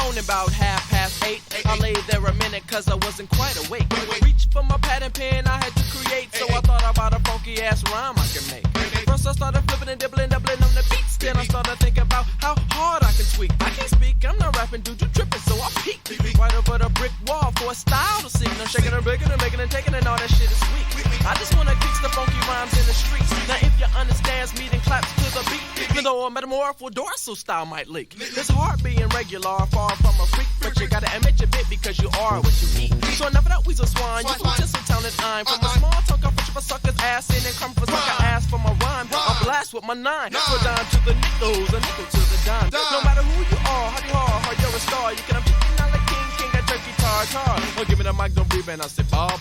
morning about 8:30. I lay there a minute cause I wasn't quite awake. Reached for my pad and pen I had to create, so I thought about a funky ass rhyme I could make. First I started flipping and dibbling, doubling on the beats. Then I started thinking about how hard I can tweak. I can't speak, I'm not rapping, dude, you tripping, so I peek right over the brick wall for a style to see. I'm shaking and breaking and making and taking and all that shit is sweet. I just wanna kick the funky rhymes in the streets. Now if you understands me, then claps to the beat. Even though a metamorpho dorsal style might leak. It's hard being regular, far from a freak, but you gotta admit your bit because you are what you eat. So enough of that weasel swine, you from just a town that I'm from. A small talk, I push up a sucker's ass in and come for sucker ass for my rhyme. I blast with my 9, so down to the nickels, a nickel to the dime. No matter who you are, how you're a star, you can have chicken out like king, a turkey tartar. Or give me the mic, don't breathe, and I say ball.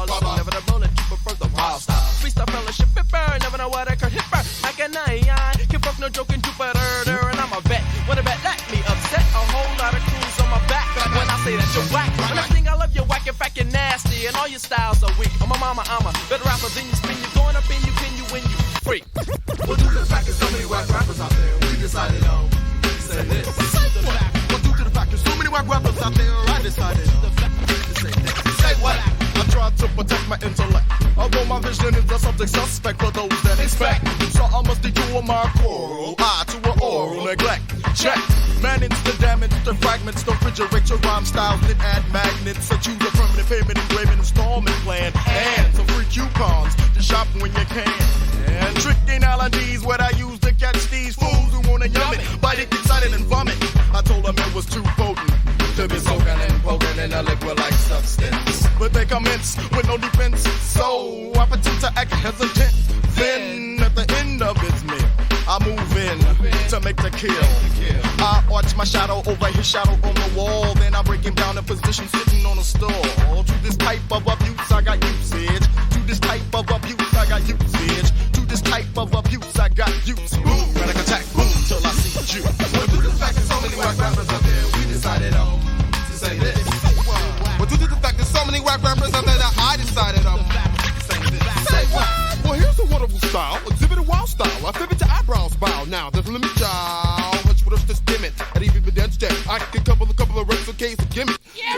Listen, never the bullet, you prefer the wild style. Freestyle fellowship, pipper, never know what I could hit her. Like a 9, can fuck no joking, Jupiter, and I'm a vet. When a bet let me upset, a whole lot of crews on my back. When I say that you're whack, and everything I love you whack, in fact you're nasty, and all your styles are weak. I'm a mama, I'm a better rapper than you spin. You're going up in you, pin you when you free. Well, due to the fact there's so many whack rappers out there, we decided on say this. Well, due to the fact there's so many whack rappers out there, I decided to say this. Say what? I try to protect my intellect, although my vision is a subject suspect for those that expect. So I must do my choral, to an oral neglect. Check, manage the damage, the fragments, the refrigerate your rhyme styles, then add magnets, so choose a permanent payment, engraving installment plan, and some free coupons to shop when you can. And tricky analogies what I use to catch these fools who wanna yum it, bite it, excited and vomit. I told them it was too potent to be soaking and poking in a liquid-like substance, but they commence with no defense, so I pretend to act hesitant. Then at the end of his meal, I move in to make the kill. I arch my shadow over his shadow on the wall, then I break him down in position sitting on a stool. To this type of abuse I got usage. To this type of abuse I got usage. To this type of abuse I got use. Boom, and I can attack, boom, till I see you. Well, due to the fact there's so many whack rappers out there, we decided on to say this. Well, due to the fact there's so many whack rappers out there that I decided on to say this. Say what? Well, here's a wonderful style, exhibit a wild style. I pivot to eyebrows bow. Now, there's a limit, child. Much with us to stim it. And even with that check, I can couple of rates of case of gimmick. Yeah.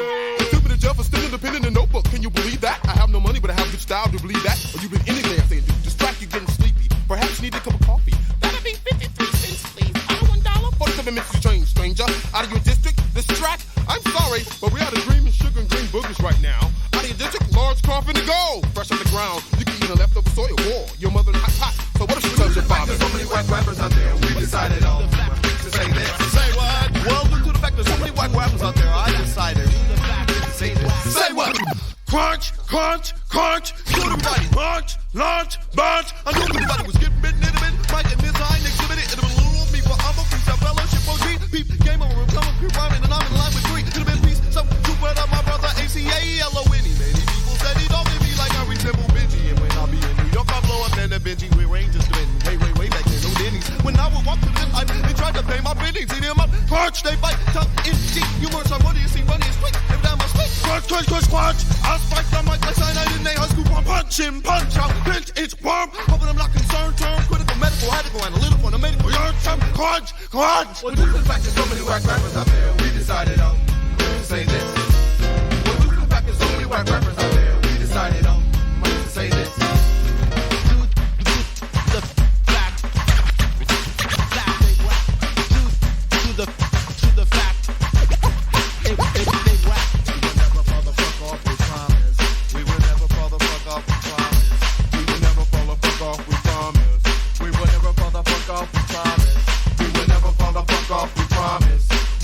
Stupid in jail for still independent in notebook. Can you believe that? I have no money, but I have good style. Do you believe that? Or you been anywhere saying, dude, distract you getting sleepy. Perhaps you need a cup of coffee. That'll be 53 cents, please. $1, 47 minutes to change, stranger. Out of your district, this track, I'm sorry, but we're out of green and sugar and green boogers right now. Out of your district, large coffin to go. Fresh off the ground, you can eat a leftover soy or war. Your mother hot. So what if she tells your father? There's so many white rappers out there, we decided on to say this. Say what? Well, due to the fact there's so many white rappers out there, I decided to say this. Say what? Crunch, crunch, crunch. Everybody, launch, launch, bunch. I knew everybody was getting bit, right in this eye, exhibited. It'll be a little me, but I'm a freestyle fellowship OG. Peep, game over, come on, keep rhyming, and I'm in line with 3. It'll be a piece, so two but up my brother Aceyalone. Many people said he don't get me like I resemble Benji, and when I be in New York, I blow up then the Benji with Rangers doing way back then, no Denny's. When I would walk to them, they tried to pay my pennies. See them up, crunch, they bite, tough, itchy. You learn some money, you see money is quick. If that my split, crunch, crunch, crunch, crunch. I spike the mic like cyanide in they high school one. Punch him, punch out, pinch, it's worm. Hoping I'm not concerned, term, critical, medical, radical, analytical, and a medical. Your term, crunch, crunch. Well, due to the fact there's so many whack rappers out there, we decided on to say this. Well, due to the fact there's so many whack rappers out there, we decided on to say this.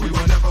We will never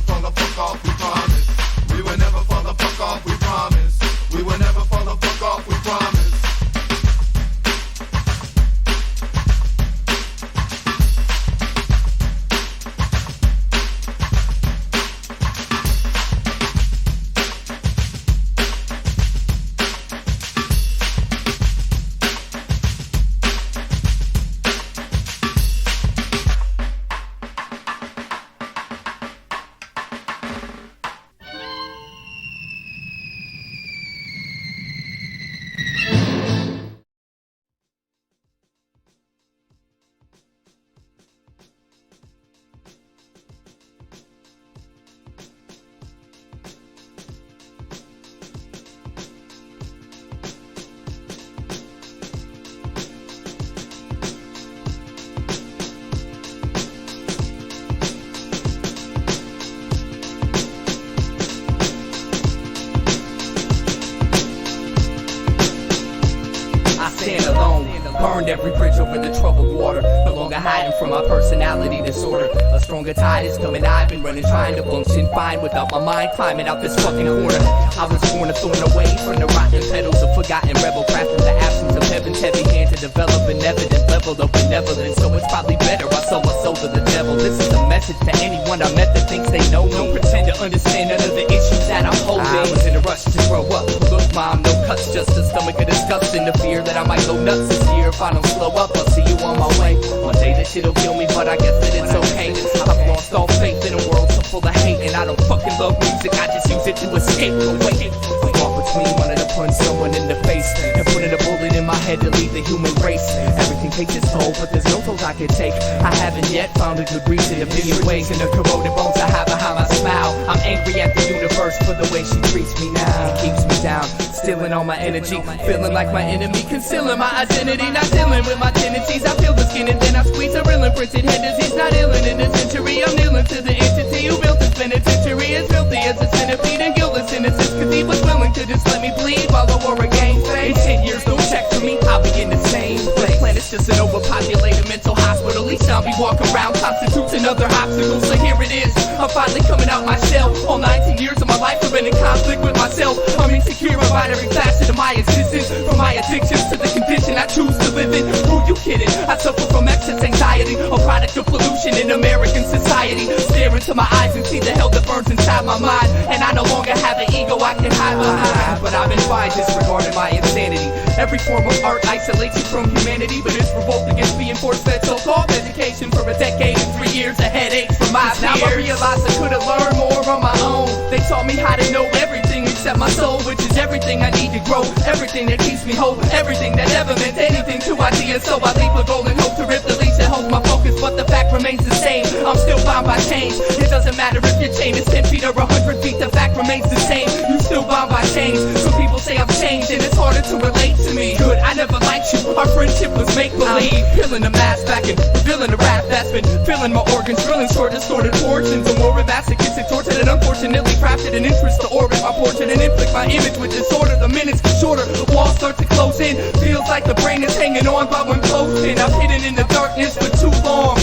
Burned every bridge over the troubled water. No longer hiding from my personality disorder. A stronger tide is coming. I've been running, trying to function fine without my mind climbing out this fucking corner. I was born a thorn away from the rotten petals of forgotten rebel craft in the absence of heaven's heavy hand to develop an evident level of benevolence. So it's probably better I sold my soul to the devil. This is a message to anyone I met that thinks they know me. Don't pretend to understand none of the issues that I'm holding. I was in a rush to grow up. Look, mom, no cuts, just a stomach of disgust and the fear that I might go nuts this year. If I don't slow up, I'll see you on my way. One day this shit'll kill me, but I guess that it's okay. I've lost all faith in a world so full of hate, and I don't fucking love music, I just use it to escape away. I walk between wanting to punch someone in the face and putting a bullet in my head to leave the human race. Everything takes its toll, but there's no tolls I can take. I haven't yet found a good reason, a million ways, and the corroded bones I have behind my smile. I'm angry at the universe for the way she treats me now. It keeps me down, stealing all my energy, feeling like my enemy, concealing my identity, not dealing with my tendencies. I feel the skin and then I squeeze a real imprinted head disease, not illin' in this century. I'm kneeling to the entity who built this penitentiary, as filthy as a centipede and guiltless innocence, cause he was willing to just let me bleed while I wore a game face. In 10 years, no check for me, I'll be in the same place. The planet's just an overpopulated mental hospital. Each zombie walk around constitutes another obstacle. So here it is, I'm finally coming out my shell. All 19 years of my life have been in conflict with myself. I'm insecure about every facet of my existence, from my addictions to the condition I choose to live in. Who you kidding? I suffer from excess anxiety, a product of pollution in American society. Stare into my eyes and see the hell that burns inside my mind, and I no longer have an ego I can hide behind. But I've been fine disregarding my insanity. Every form of art isolates you from humanity, but it's revolt against being force-fed so-called education for a decade and 3 years of headaches from my peers. Now I realize I could've learned more on my own. They taught me how to know everything except my soul, which is everything I need to grow, everything that keeps me whole, everything that ever meant anything to ideas. So I leave a golden hope to rip the leash that holds my focus, but the fact remains the same. I'm still bound by chains. It doesn't matter if your chain is 10 feet or 100 feet, the fact remains the same. You still bound by chains. Some people say I've changed and it's harder to relate to me. Good, I never liked you, our friendship was make-believe. Peeling the mask back and revealing the rap that's been filling my organs, drilling short distorted portions of more masochists and tortured and unfortunately crafted an interest to orbit my portrait and inflict my image with disorder. The minutes get shorter, the walls start to close in. Feels like the brain is hanging on by one clothespin. I've hidden in the darkness for too long.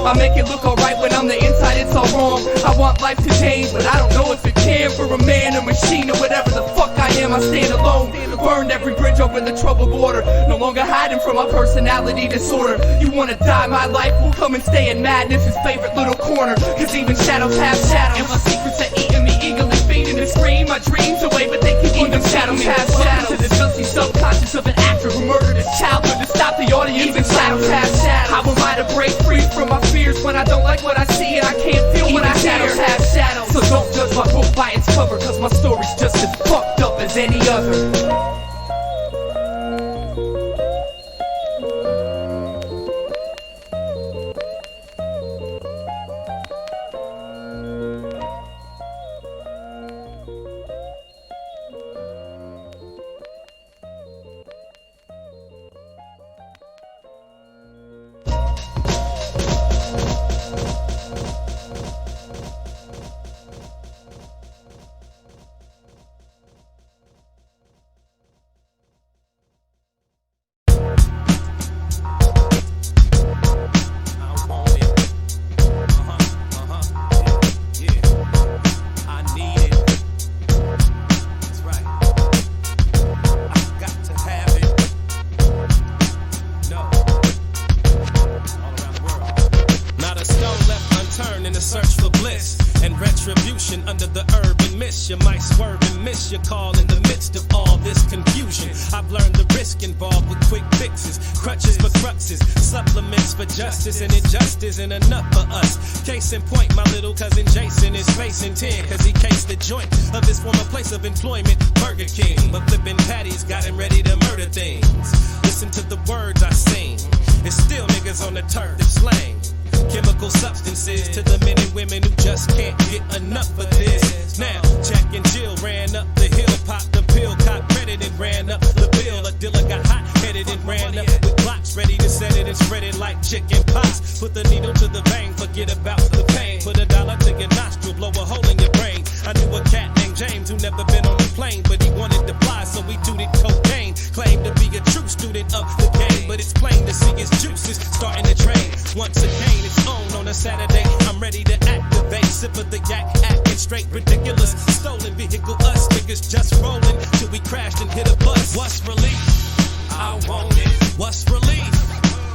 I make it look alright when on the inside it's all wrong. I want life to change, but I don't know if it can. For a man, a machine, or whatever the fuck I am, I stand alone. Burned every bridge over the troubled water. No longer hiding from my personality disorder. You wanna die my life? We'll come and stay in madness' favorite little corner. Cause even shadows have shadows, and my secrets are eating me, eagerly feeding and scream my dreams away, but they keep even shadows have shadows. To the dusty subconscious of an actor who murdered his childhood to stop the audience. Even shadows have shadows. How am I to break free from my fears when I don't like what I see and I can't feel what I hear? Shadows have shadows. So don't judge my book by its cover, cause my story's just as fucked up as any other. And injustice isn't enough for us. Case in point, my little cousin Jason is facing 10 cause he cased the joint of his former place of employment, Burger King. But flipping patties got him ready to murder things. Listen to the words I sing. It's still niggas on the turf that slang chemical substances to the men and women who just can't get enough of this. Now, Jack and Jill ran up the hill, popped the pill, caught credit and ran up the bill. A dealer got hot-headed and ran up with blocks ready to set it and spread it like chicken pox. Put the needle to the vein, forget about the pain. Put $1 to your nostril, blow a hole in your brain. I knew a cat named James who never been on a plane, but he wanted to fly, so we tooted cocaine. Claimed to be a true student of the game, but it's plain doses, starting to trade. Once again, it's on a Saturday. I'm ready to activate. Sip of the yak, acting straight ridiculous. Stolen vehicle, us niggas just rolling till we crashed and hit a bus. What's relief? I want it. What's relief?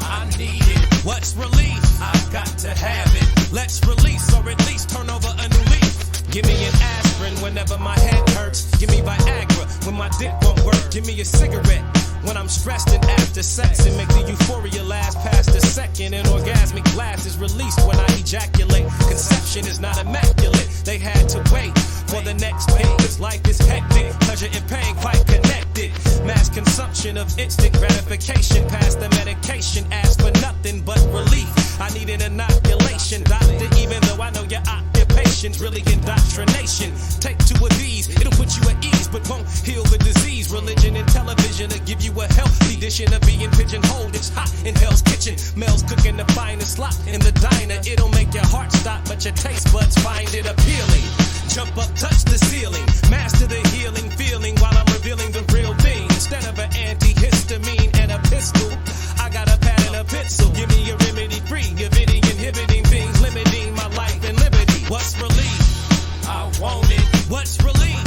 I need it. What's relief? I got to have it. Let's release or at least turn over a new leaf. Give me an aspirin whenever my head hurts. Give me Viagra when my dick won't work. Give me a cigarette when I'm stressed and after sex, and make the euphoria last past a second. An orgasmic blast is released when I ejaculate. Conception is not immaculate. They had to wait for the next day, cause life is hectic. Pleasure and pain quite connected. Mass consumption of instant gratification. Past the medication, ask for nothing but relief. I need an inoculation, doctor, even though I know your occupation's really indoctrination. Take two of these, it'll put you at ease, but won't heal the disease. Religion and television will give you a healthy edition of being pigeonholed. It's hot in Hell's Kitchen. Mel's cooking the finest slot in the diner. It'll make your heart stop, but your taste buds find it appealing. Jump up, touch the ceiling, master the healing feeling while I'm revealing the real thing. Instead of an antihistamine and a pistol, I got a pad and a pencil. Give me a remedy free, eviting inhibiting things, limiting my life and liberty. What's relief? I want it. What's relief?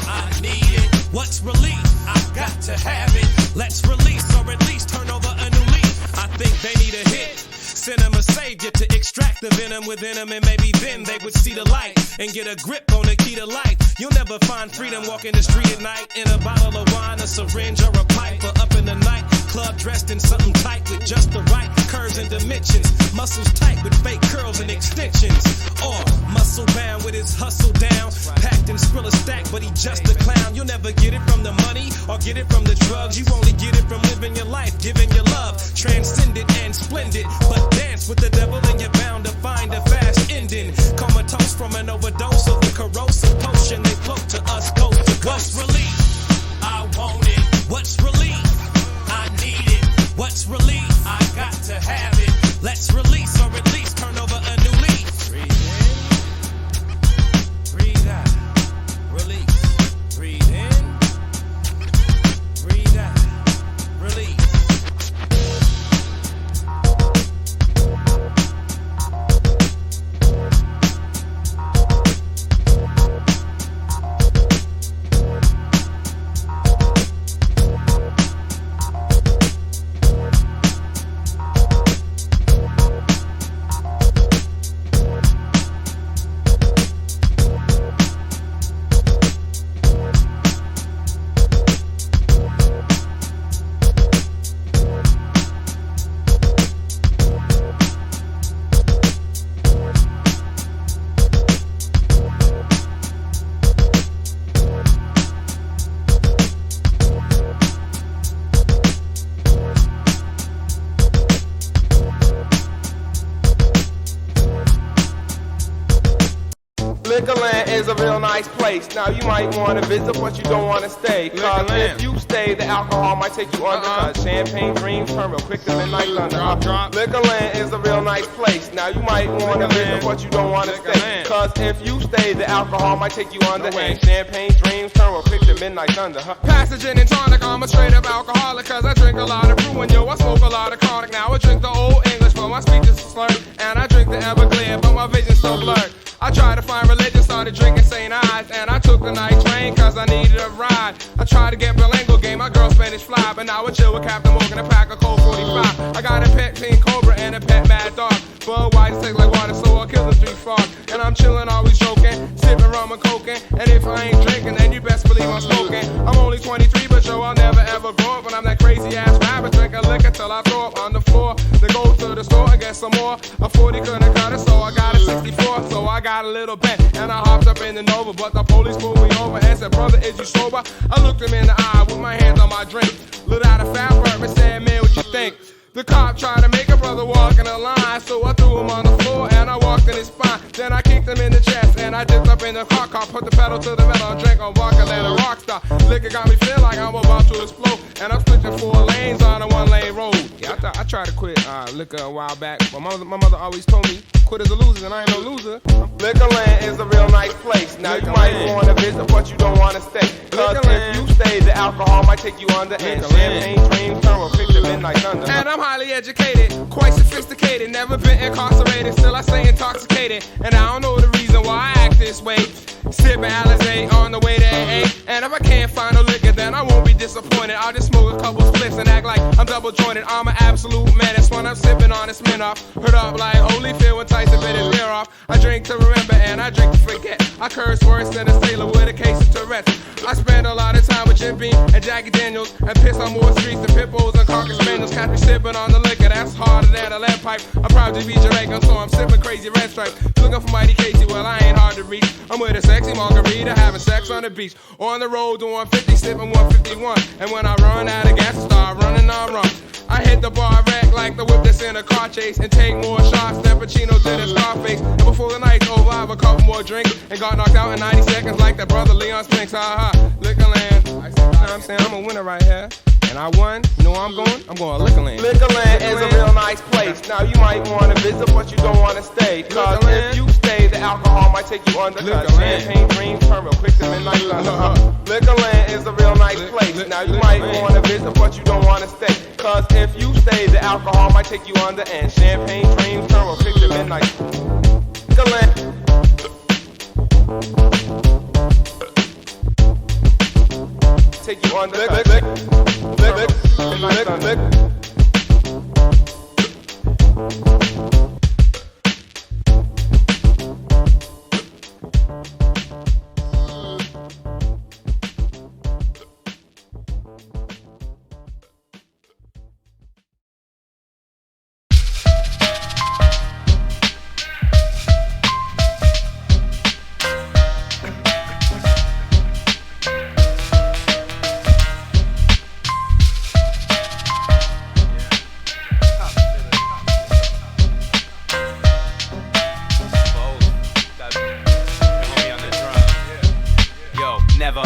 I need it. What's relief? I got to have it. Let's release or at least turn over a new leaf. I think they need a hit. Send them a savior to extract the venom within them, and maybe then they would see the light and get a grip on the key to life. You'll never find freedom walking the street at night in a bottle of wine, a syringe, or a pipe, or up in the night club dressed in something tight with just the right curves and dimensions. Muscles tight with fake curls and extensions, or muscle bound with his hustle down, packed in Skrilla stack, but he just a clown. You'll never get it from the money or get it from the drugs. You only get it from living your life, giving your love, transcendent and splendid. But dance with the devil and you're bound to find a fast ending. Comatose from an overdose of the corrosive potion they float to us coast to coast. What's relief? I want it. What's relief? I need it. What's relief? I got to have it. Let's release or at least turn over a new leaf. Breathe in, breathe out, release. Breathe in, breathe out, release. Liquorland is a real nice place. Now you might want to visit, but you don't want to stay. Cause if you stay, the alcohol might take you under. Cause champagne dreams turn real quick to midnight thunder. Liquorland is a real nice place. Now you might want to visit, but you don't want to stay. Cause if you stay, the alcohol might take you under. And champagne dreams turn real quick to midnight thunder. Passage in and tonic, I'm a straight up alcoholic. Cause I drink a lot of brew and yo, I smoke a lot of chronic. Now I drink the old English, but my speech is slurred. And I drink the Everclear, but my vision's so blurred. I tried to find religion, started drinking St. Ides, and I took the night train cause I needed a ride. I tried to get bilingual, gave my girl Spanish fly, but now I chill with Captain Morgan and pack a Colt 45. I got a pet King Cobra and a pet Mad Dog. Bud White tastes like water, so I'll kill the street frog. And I'm chillin', always joking, sippin' rum and coking. And if I ain't drinking, then you best believe I'm smoking. I'm only 23, but yo, I'll never ever grow up. And I'm that crazy ass rabbit, drinking liquor till I throw up on the floor. Then go to the store and get some more. A 40 couldn't cut it, so I got a 64. So I got a little bet, and I hopped up in the Nova. But the police pulled me over and said, brother, is you sober? I looked him in the eye with my hands on my drink. Lit out a fat burp and said, man, what you think? The cop tried to make a brother walk in a line, so I threw him on the floor and I walked in his spine. Then I kicked him in the chest and I dipped up in the car, put the pedal to the metal and drank on vodka, let a rock star. Liquor got me feeling like I'm about to explode, and I'm switching 4 lanes on a 1-lane road. Yeah, I tried to quit liquor a while back, but my mother always told me, quitters are losers, and I ain't no loser. Liquorland is a real nice place. Now you might want to visit, but you don't want to stay. Cause if you stay, the alcohol might take you under. And champagne dreams turn will pick the midnight thunder. And I'm highly educated, quite sophisticated, never been incarcerated, still I stay intoxicated. And I don't know the reason why I act this way. Sipping Alizé on the way to AA. And if I can't find no liquor, then I won't be disappointed. I'll just smoke a couple spliffs and act like I'm double jointed. I'm an absolute menace when I'm sipping on this Smirnoff. Heard up like Holyfield when Tyson bit his ear off. I drink to remember and I drink to forget. I curse worse than a sailor with a case of Tourette's. I spend a lot of time with Jim Beam and Jackie Daniels, and piss on more streets than pit bulls and carcass spaniels. Catch me sipping on the liquor that's harder than a lead pipe. I'm proud to be Jamaican, so I'm sipping crazy red stripes. Looking for Mighty Casey, well I ain't hard to reach. I'm with a sexy margarita, having sex on the beach. On the road doing 50, sipping 151. And when I run out of gas, I start running on rum. I hit the bar wreck like the whip that's in a car chase, and take more shots than Pacino did in Scarface. And before the night's over, I have a couple more drinks and got knocked out in 90 seconds like that brother Leon Spinks. Ha ha, Liquorland. You know what I'm saying? I'm a winner right here. And I won. You know where I'm going? I'm going to Liquorland. Liquorland is a real nice place. Now you might want to visit, but you don't want to stay. Cause if you stay, the alcohol might take you under. Cause champagne dreams turn real quick to midnight thunder. Liquorland is a real nice place. Now you might want to visit, but you don't want to stay. Cause if you stay, the alcohol might take you under. And champagne dreams turn real quick to midnight. Liquorland. Take you on the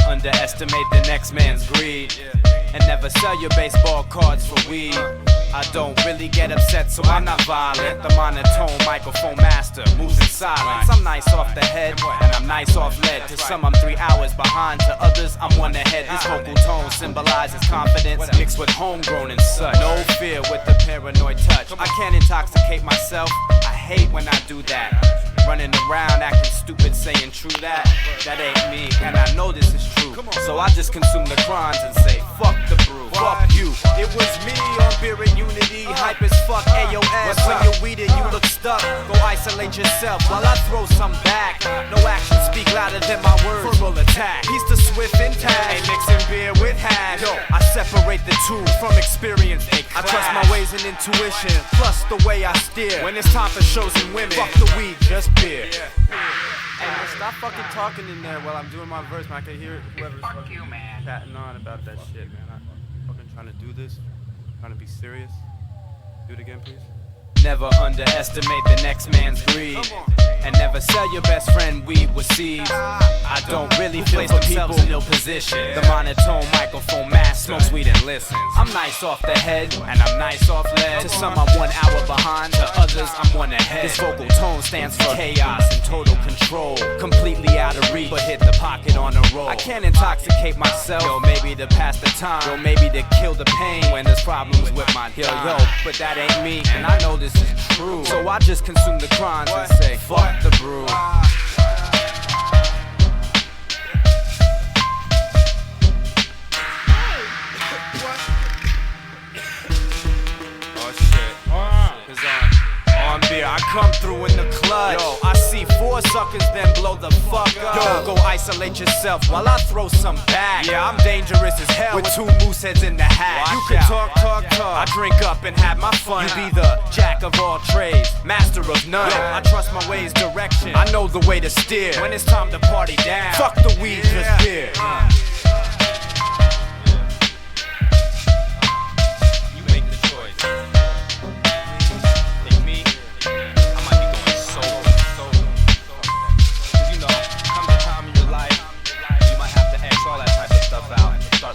underestimate the next man's greed, and never sell your baseball cards for weed. I don't really get upset, so I'm not violent. The monotone microphone master moves in silence. I'm nice off the head, and I'm nice off lead. To some I'm 3 hours behind, to others I'm 1 ahead. This vocal tone symbolizes confidence mixed with homegrown and such. No fear with the paranoid touch. I can't intoxicate myself, I hate when I do that. Running around acting stupid, saying true that ain't me, and I know this is true. So I just consume the crimes and say, fuck the brew, fuck you. It was me on Beer and Unity, hype as fuck, AOS. When you're weeded, you look stuck, go isolate yourself while I throw some back. No actions speak louder than my words, verbal attack. He's the swift and tag, ain't mixing beer with hash. Yo, I separate the two from experience, I trust my ways and intuition, plus the way I steer. When it's time for shows and women, fuck the weed, just beer. Hey man, stop fucking talking in there while I'm doing my verse, man. I can hear whoever's fucking chatting on about that shit, man. I'm fucking trying to do this, trying to be serious. Do it again, please. Never underestimate the next man's greed, and never sell your best friend weed with seeds. I don't really place themselves in ill position. The monotone microphone mask smokes weed and listens. I'm nice off the head, and I'm nice off lead. To some I'm 1 hour behind, to others I'm 1 ahead. This vocal tone stands for chaos and total control. Completely out of reach, but hit the pocket on a roll. I can't intoxicate myself, yo, maybe to pass the time, yo, maybe to kill the pain when there's problems with my yo, but that ain't me, and I know this is true. So I just consume the crimes and say, fuck the brew. On beer, I come through in the clutch. Yo, I see 4 suckers, then blow the fuck up. Yo, go isolate yourself while I throw some back. Yeah, I'm dangerous as hell with 2 moose heads in the hat. You can talk. I drink up and have my fun. You be the jack of all trades, master of none. Yo, I trust my ways, direction. I know the way to steer. When it's time to party down, fuck the weed, just beer.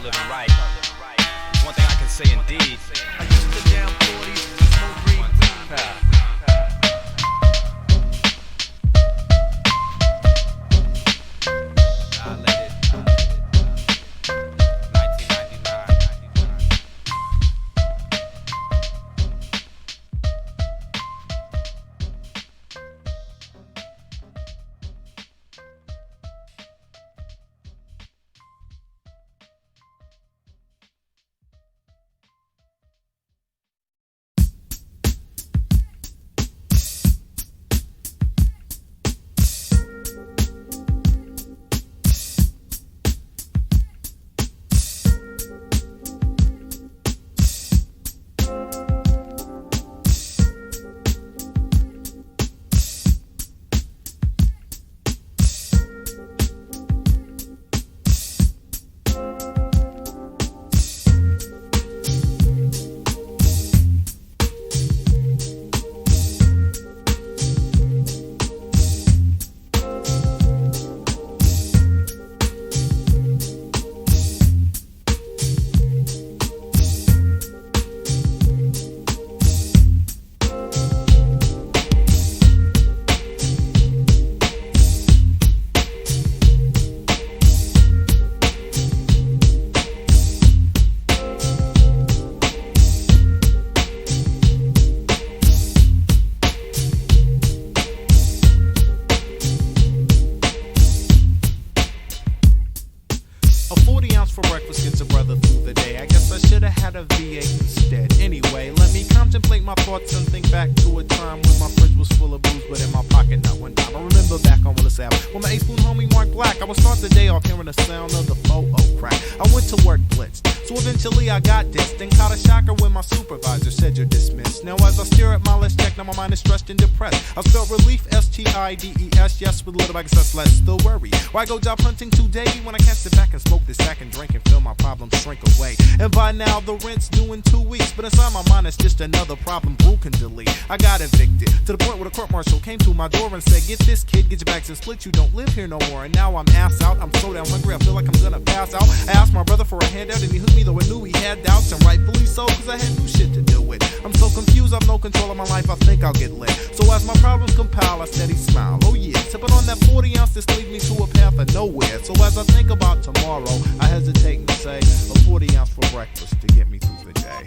Living right. One thing I can say indeed. I used to down 40s, smoke green for breakfast gets a brother through the day. I guess I should have had a V8 instead. Anyway, let me contemplate my thoughts and think back to a time when my fridge was full of booze, but in my pocket not one dime. I remember back on Willis Ave when my 8-spoon homie Mark Black. I would start the day off hearing the sound of the 4-0 crack. I went to work blitzed, so eventually I got dissed and caught a shocker when my supervisor said you're dismissed. Now as I stare at my list check, now my mind is stressed and depressed. I spelled relief S-T-I-D-E-S, yes, with a little access, less the worry. Why go job hunting today when I can't sit back and smoke this sack and drink and feel my problems shrink away? And by now the rent's due in 2 weeks, but inside my mind it's just another problem Brew can delete. I got evicted to the point where the court marshal came to my door and said, get this kid, get your bags and split, you don't live here no more. And now I'm ass out, I'm so damn hungry, I feel like I'm gonna pass out. I asked my brother for a handout and he hooked me, though I knew he had doubts, and rightfully so, cause I had new shit to deal with. I'm so confused, I've no control of my life, I think I'll get lit. So as my problems compile, I steady smile, oh yeah, sipping on that 40 ounce, this leads me to a path of nowhere. So as I think about tomorrow, I hesitate and say, a 40 ounce for breakfast to get me through the day.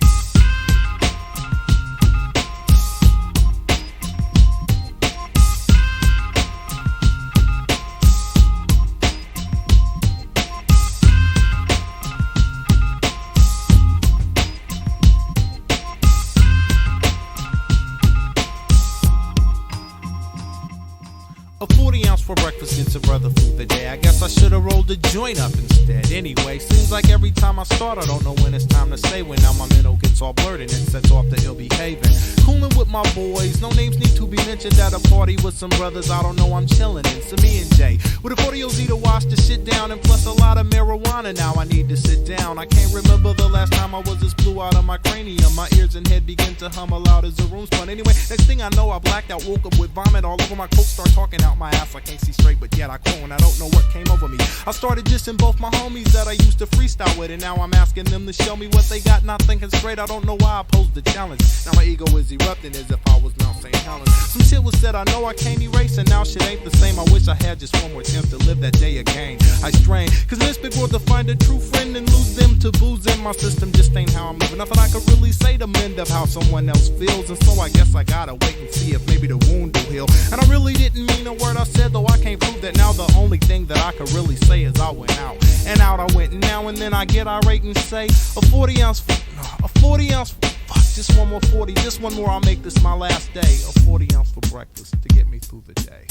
A 40 ounce for breakfast gets a brother through the day. I guess I should've rolled a joint up instead. Anyway, seems like every time I start, I don't know when it's time to say when. Now my mental gets all blurred and it sets off the ill behaving. Cooling with my boys, no names need to be mentioned. At a party with some brothers, I don't know, I'm chilling. And so me and Jay, with a 40 OZ to wash the shit down, and plus a lot of marijuana. Now I need to sit down. I can't remember the last time I was this blue out of my cranium. My ears and head begin to hum aloud as the room spun. Anyway, next thing I know, I blacked out, woke up with vomit all over my coat, start talking out my ass. I can't see straight, but yet I quote, and I don't know what came over me. I started dissing both my homies that I used to freestyle with, and now I'm asking them to show me what they got, not thinking straight. I don't know why I posed the challenge. Now my ego is erupting as if I was Mount St. Helens. Some shit was said I know I can't erase, and now shit ain't the same. I wish I had just one more chance to live that day again. I strain, cause in this big world to find a true friend and lose them to booze in my system just ain't how I'm living. Nothing I could really say to mend up how someone else feels, and so I guess I gotta wait and see if maybe the wound will heal. And I really didn't mean a word I said, though I can't prove that now. The only thing that I could really say is I went out, and out I went, and now and then I get irate and say, a 40 ounce, fuck, just one more 40, just one more, I'll make this my last day. A 40 ounce for breakfast to get me through the day.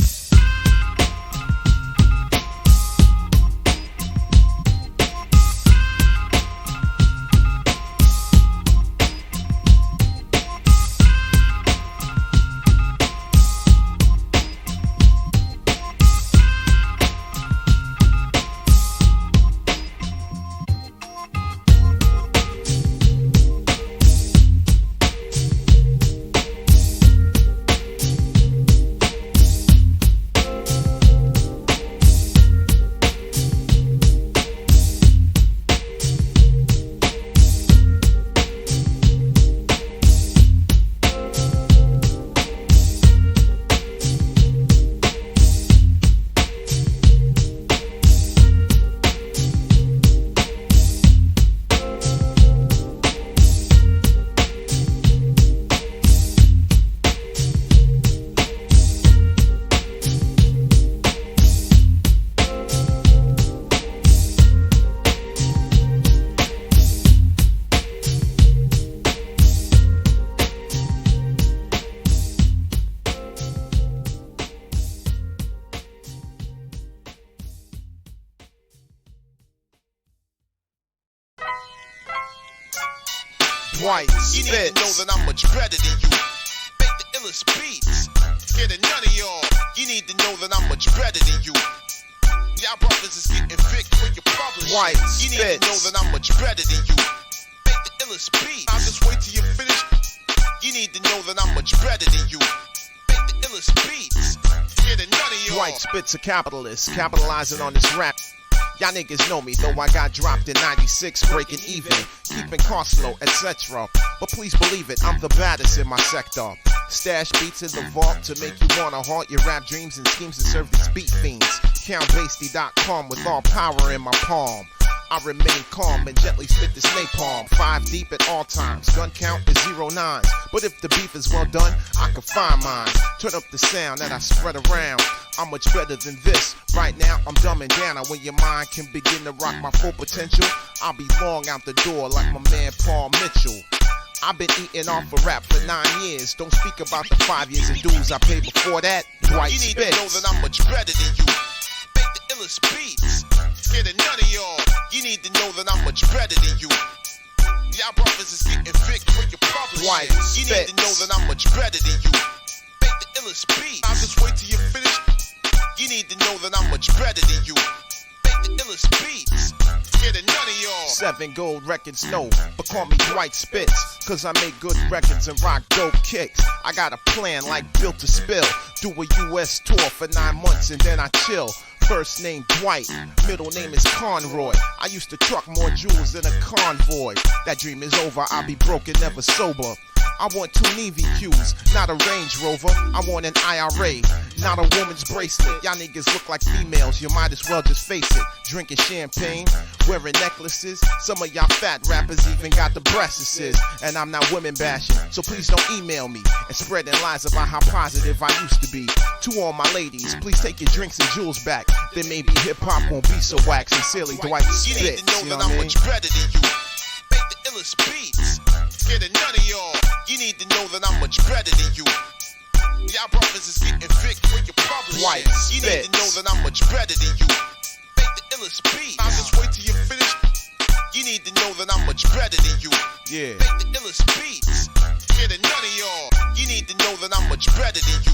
Dwight, you need to know that I'm much better than you. Make the illest beats, scared of none of y'all. You need to know that I'm much better than you. Y'all brothers is getting thick when you publish. Dwight, you need to know that I'm much better than you. Make the illest beats, I'll just wait till you finish. You need to know that I'm much better than you. Make the illest beats, scared of none of y'all. Dwight Spitz a capitalist, capitalizing on this rap. Y'all niggas know me, though I got dropped in 96, breaking even, keeping costs low, etc. But please believe it, I'm the baddest in my sector. Stash beats in the vault to make you wanna haunt your rap dreams and schemes and serve these beat fiends. CountBastie.com with all power in my palm. I remain calm and gently spit this napalm. 5 deep at all times, gun count is 09s. But if the beef is well done, I can find mine. Turn up the sound that I spread around. I'm much better than this. Right now, I'm dumbing down. And when your mind can begin to rock my full potential, I'll be long out the door like my man Paul Mitchell. I've been eating off of rap for 9 years. Don't speak about the 5 years in dues I paid before that. Dwight You need Spitz. to know that I'm much better than you. Make the illest beats. Scared of none of y'all. You need to know that I'm much better than you. Y'all brothers is getting thick when you publish. Dwight You need to know that I'm much better than you. Make the illest beats. I'll just wait till you finish. You need to know that I'm much better than you. Make the illest beats. Scared of none of y'all. 7 gold records, no, but call me Dwight Spitz, cause I make good records and rock dope kicks. I got a plan like Built to Spill. Do a US tour for 9 months and then I chill. First name Dwight, middle name is Conroy. I used to truck more jewels than a convoy. That dream is over, I'll be broke and never sober. I want 2 Navy Qs, not a Range Rover. I want an IRA, not a woman's bracelet. Y'all niggas look like females, you might as well just face it. Drinking champagne, wearing necklaces. Some of y'all fat rappers even got the breasts. And I'm not women bashing, so please don't email me and spreading lies about how positive I used to be. To all my ladies, please take your drinks and jewels back. Then maybe hip-hop won't be so whack. Sincerely, Dwight Spitz. You need to know You that know I'm what I mean? much better than you. Make the illest beats. Scared of none of y'all. You need to know that I'm much better than you. Y'all brothers is getting thick when you publish. Dwight You need to Spitz. know that I'm much better than you. Make the illest beats. I'll just wait till you finish. You need to know that I'm much better than you. Yeah. Make the illest beats. Scared of none of y'all. You need to know that I'm much better than you.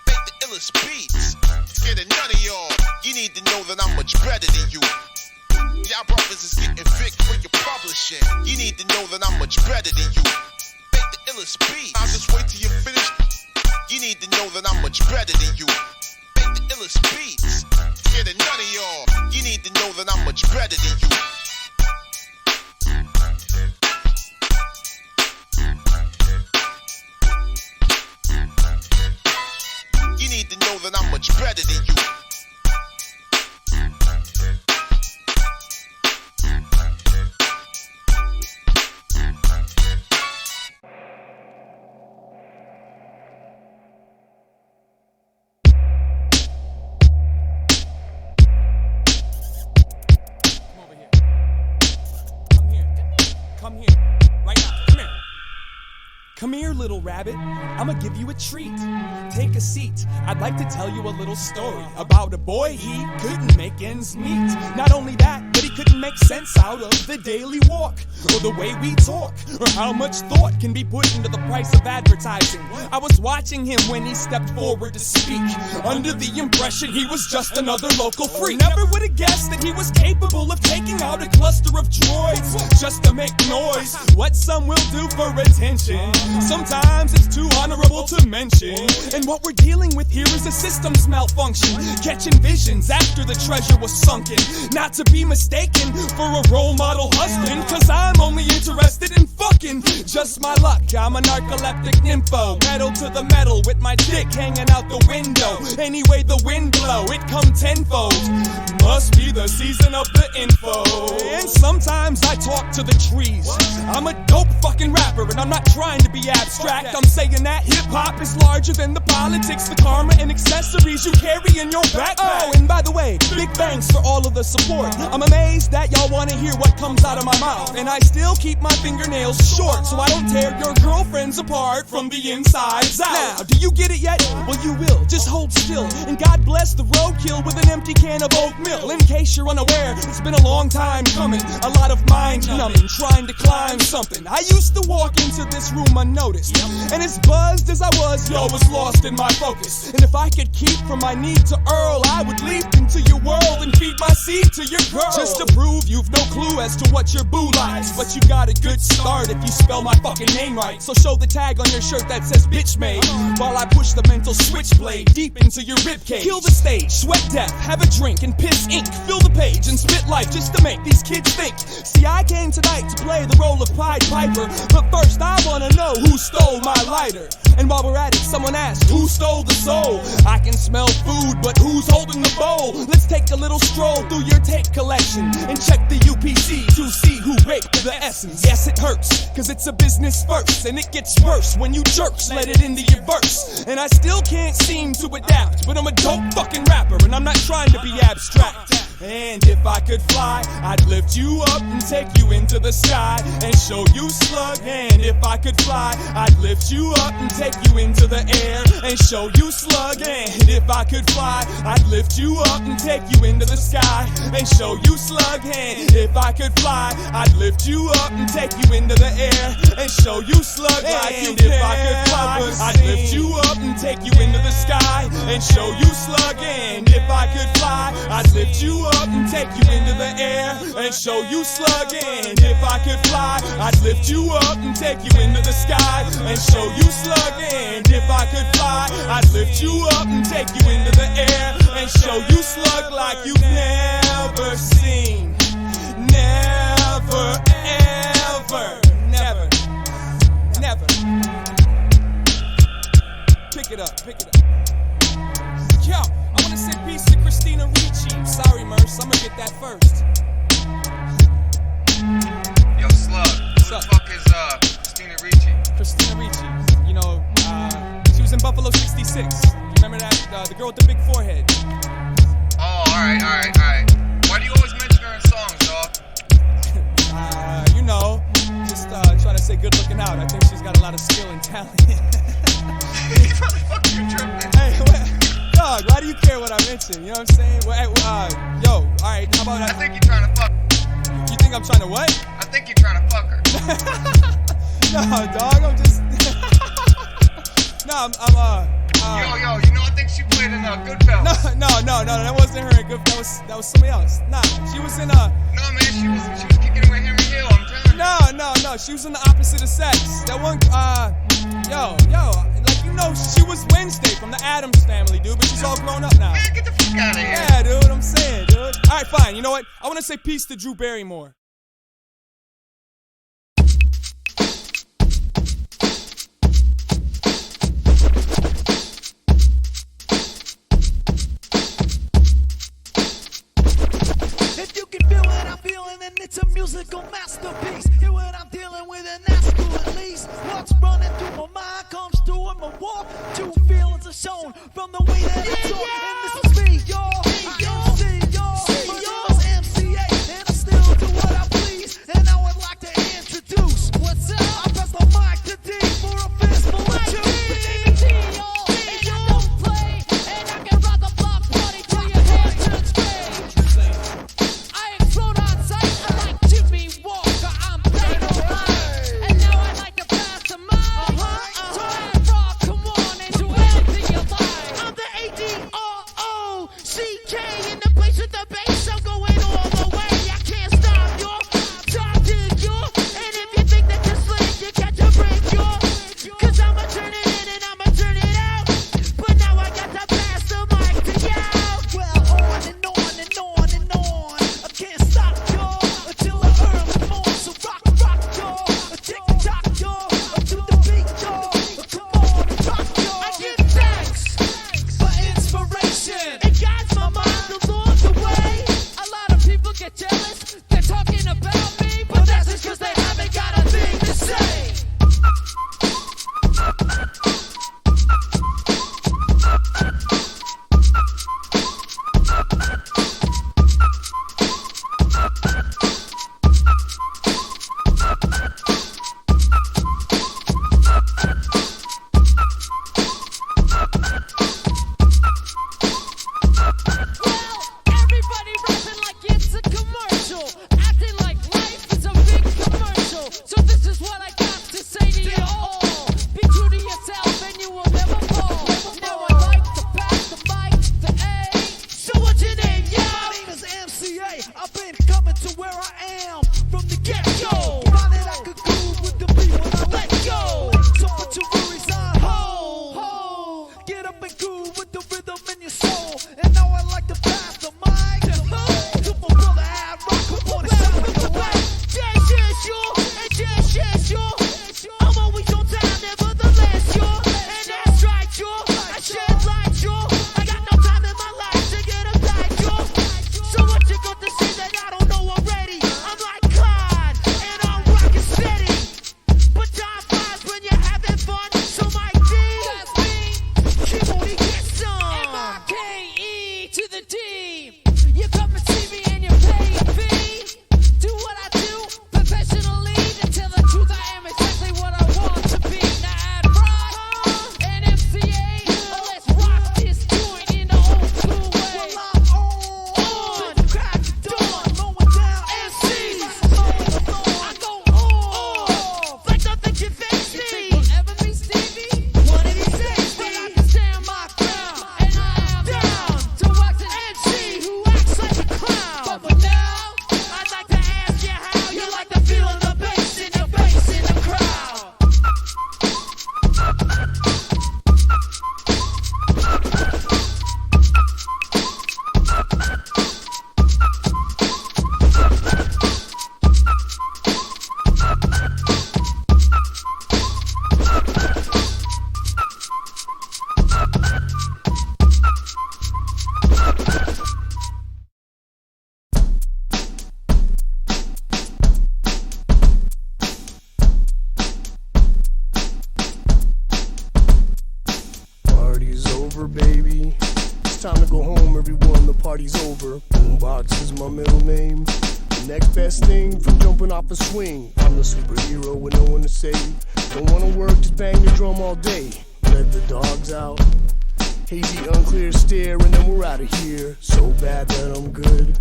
Make the illest beats. Scared of none of y'all. You need to know that I'm much better than you. Y'all brothers is getting thick when you publishing. You need to know that I'm much better than you. Make the illest beats. I'll just wait till you finish. You need to know that I'm much better than you. Make the illest beats. Scared of none of y'all. You need to know that I'm much better than you. You need to know that I'm much better than you. Come here, right now, come here. Come here, little rabbit, I'ma give you a treat. Take a seat, I'd like to tell you a little story about a boy, he couldn't make ends meet. Not only that, but he couldn't make sense out of the daily walk, or the way we talk, or how much thought can be put into the price of advertising. I was watching him when he stepped forward to speak, under the impression he was just another local freak. Never would have guessed that he was capable of taking out a cluster of droids just to make noise. What some will do for attention, sometimes it's too honorable to mention. And what we're dealing with here is a systems malfunction, catching visions after the treasure was sunken. Not to be mistaken for a role model husband, cause I'm only interested in fucking. Just my luck, I'm a narcoleptic nympho, pedal to the metal with my dick hanging out the window. Anyway the wind blow, it come tenfold. Must be the season of the info. And sometimes I talk to the trees. I'm a dope fucking rapper and I'm not trying to be abstract. I'm saying that hip-hop is larger than the politics, the karma and accessories you carry in your backpack. Oh, and by the way, big thanks for all of the support. I'm amazed that y'all wanna hear what comes out of my mouth, and I still keep my fingernails short so I don't tear your girlfriends apart from the insides out. Now, do you get it yet? Well, you will. Just hold still, and God bless the roadkill with an empty can of oatmeal. In case you're unaware, it's been a long time coming. A lot of mind numbing, trying to climb something. I used to walk into this room unnoticed, and as buzzed as I was, yo, was lost in my focus. And if I could keep from my need to Earl, I would leap into your world and feed my seed to your girl. Just to prove you've no clue as to what your boo likes, but you got a good start if you spell my fucking name right. So show the tag on your shirt that says bitch made, while I push the mental switchblade deep into your ribcage. Kill the stage, sweat death, have a drink and piss ink. Fill the page and spit life just to make these kids think. See, I came tonight to play the role of Pied Piper, but first I wanna know who stole my lighter. And while we're at it, someone asked, who stole the soul? I can smell food, but who's holding the bowl? Let's take a little stroll through your tape collection and check the UPC to see who raped the essence. Yes, it hurts, cause it's a business first, and it gets worse when you jerks let it into your verse. And I still can't seem to adapt, but I'm a dope fucking rapper, and I'm not trying to be abstract. And if I could fly, I'd lift you up and take you into the sky and show you Slug. And if I could fly, I'd lift you up and take you into the air and show you Slug. And if I could fly, I'd lift you up and take you into the sky and show you Slug. And if I could fly, I'd lift you up and take you into the air and show you Slug. And if I could fly, I'd lift you up and take you into the sky and show you Slug. And if I could fly, I'd lift you up and take you into the air and show you Slug. And if I could fly, I'd lift you up and take you into the sky and show you Slug. And if I could fly, I'd lift you up and take you into the air and show you Slug like you've never seen. Never, ever, never, never. Pick it up, pick it up. Yo, I wanna say peace to Christina Ricci. Sorry, Merce, I'ma get that first. Yo, Slug, who the fuck is Christina Ricci? Christina Ricci, you know, she was in Buffalo 66. Remember that, the girl with the big forehead? Oh, alright. Why do you always mention her in songs, dog? You know, just trying to say good looking out. I think she's got a lot of skill and talent. You probably fucking tripping. Hey, dog, why do you care what I mention? You know what I'm saying? Well, yo, alright, how about I think you're trying to fuck. You think I'm trying to what? I think you're trying to fuck her. No, dog, I'm just. No, I'm Yo, you know I think she played in Goodfellas. No, that wasn't her in Goodfellas. That was somebody else. Nah, she was in No, man, she was kicking it with Henry Hill. I'm telling you. No, she was in the opposite of sex. That one, yo, like you know, she was Wednesday from the Addams Family, dude. But she's all grown up now. Man, get the fuck out of here. Yeah, dude, I'm saying, dude. All right, fine. You know what? I want to say peace to Drew Barrymore. It's a musical masterpiece. Hear what I'm dealing with, and that's cool at least. What's running through my mind comes through in my walk. Two feelings are shown from the way that I talk. And this is me, y'all. I MC, y'all. My name is MCA, and I still do what I please. And I would like to introduce. What's up? I press the mic to D for a fistful of juice. y'all. And I don't play, and I can rock the block party till your hair turns gray. I explode on sight. Walker, I'm playing alright, and now I like to pass the mic. So and rock, come on and do anything you like. I'm the A.D.R.O.C. party's over. Boombox is my middle name. The next best thing from jumping off a swing. I'm the superhero with no one to save. Don't wanna work, just bang the drum all day. Let the dogs out. Hazy, unclear stare, and then we're out of here. So bad that I'm good.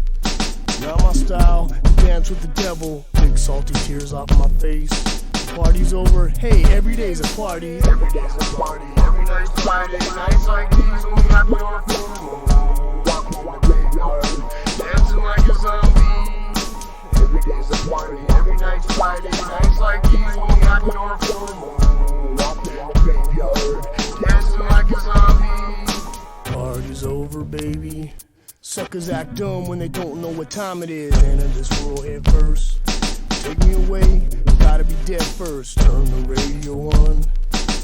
Not my style to dance with the devil. Big salty tears off my face. The party's over. Hey, every day's a party. Every day's a party. Every night's Friday. Nights like these when we happy on a full moon. Walking in the graveyard, dancing like a zombie. Every day's a party. Every night's Friday. Nights like these when we happy on a full moon. Walking in the graveyard, dancing like a zombie. Party's over, baby. Suckers act dumb when they don't know what time it is. And in this world head first. Take me away, gotta be dead first. Turn the radio on.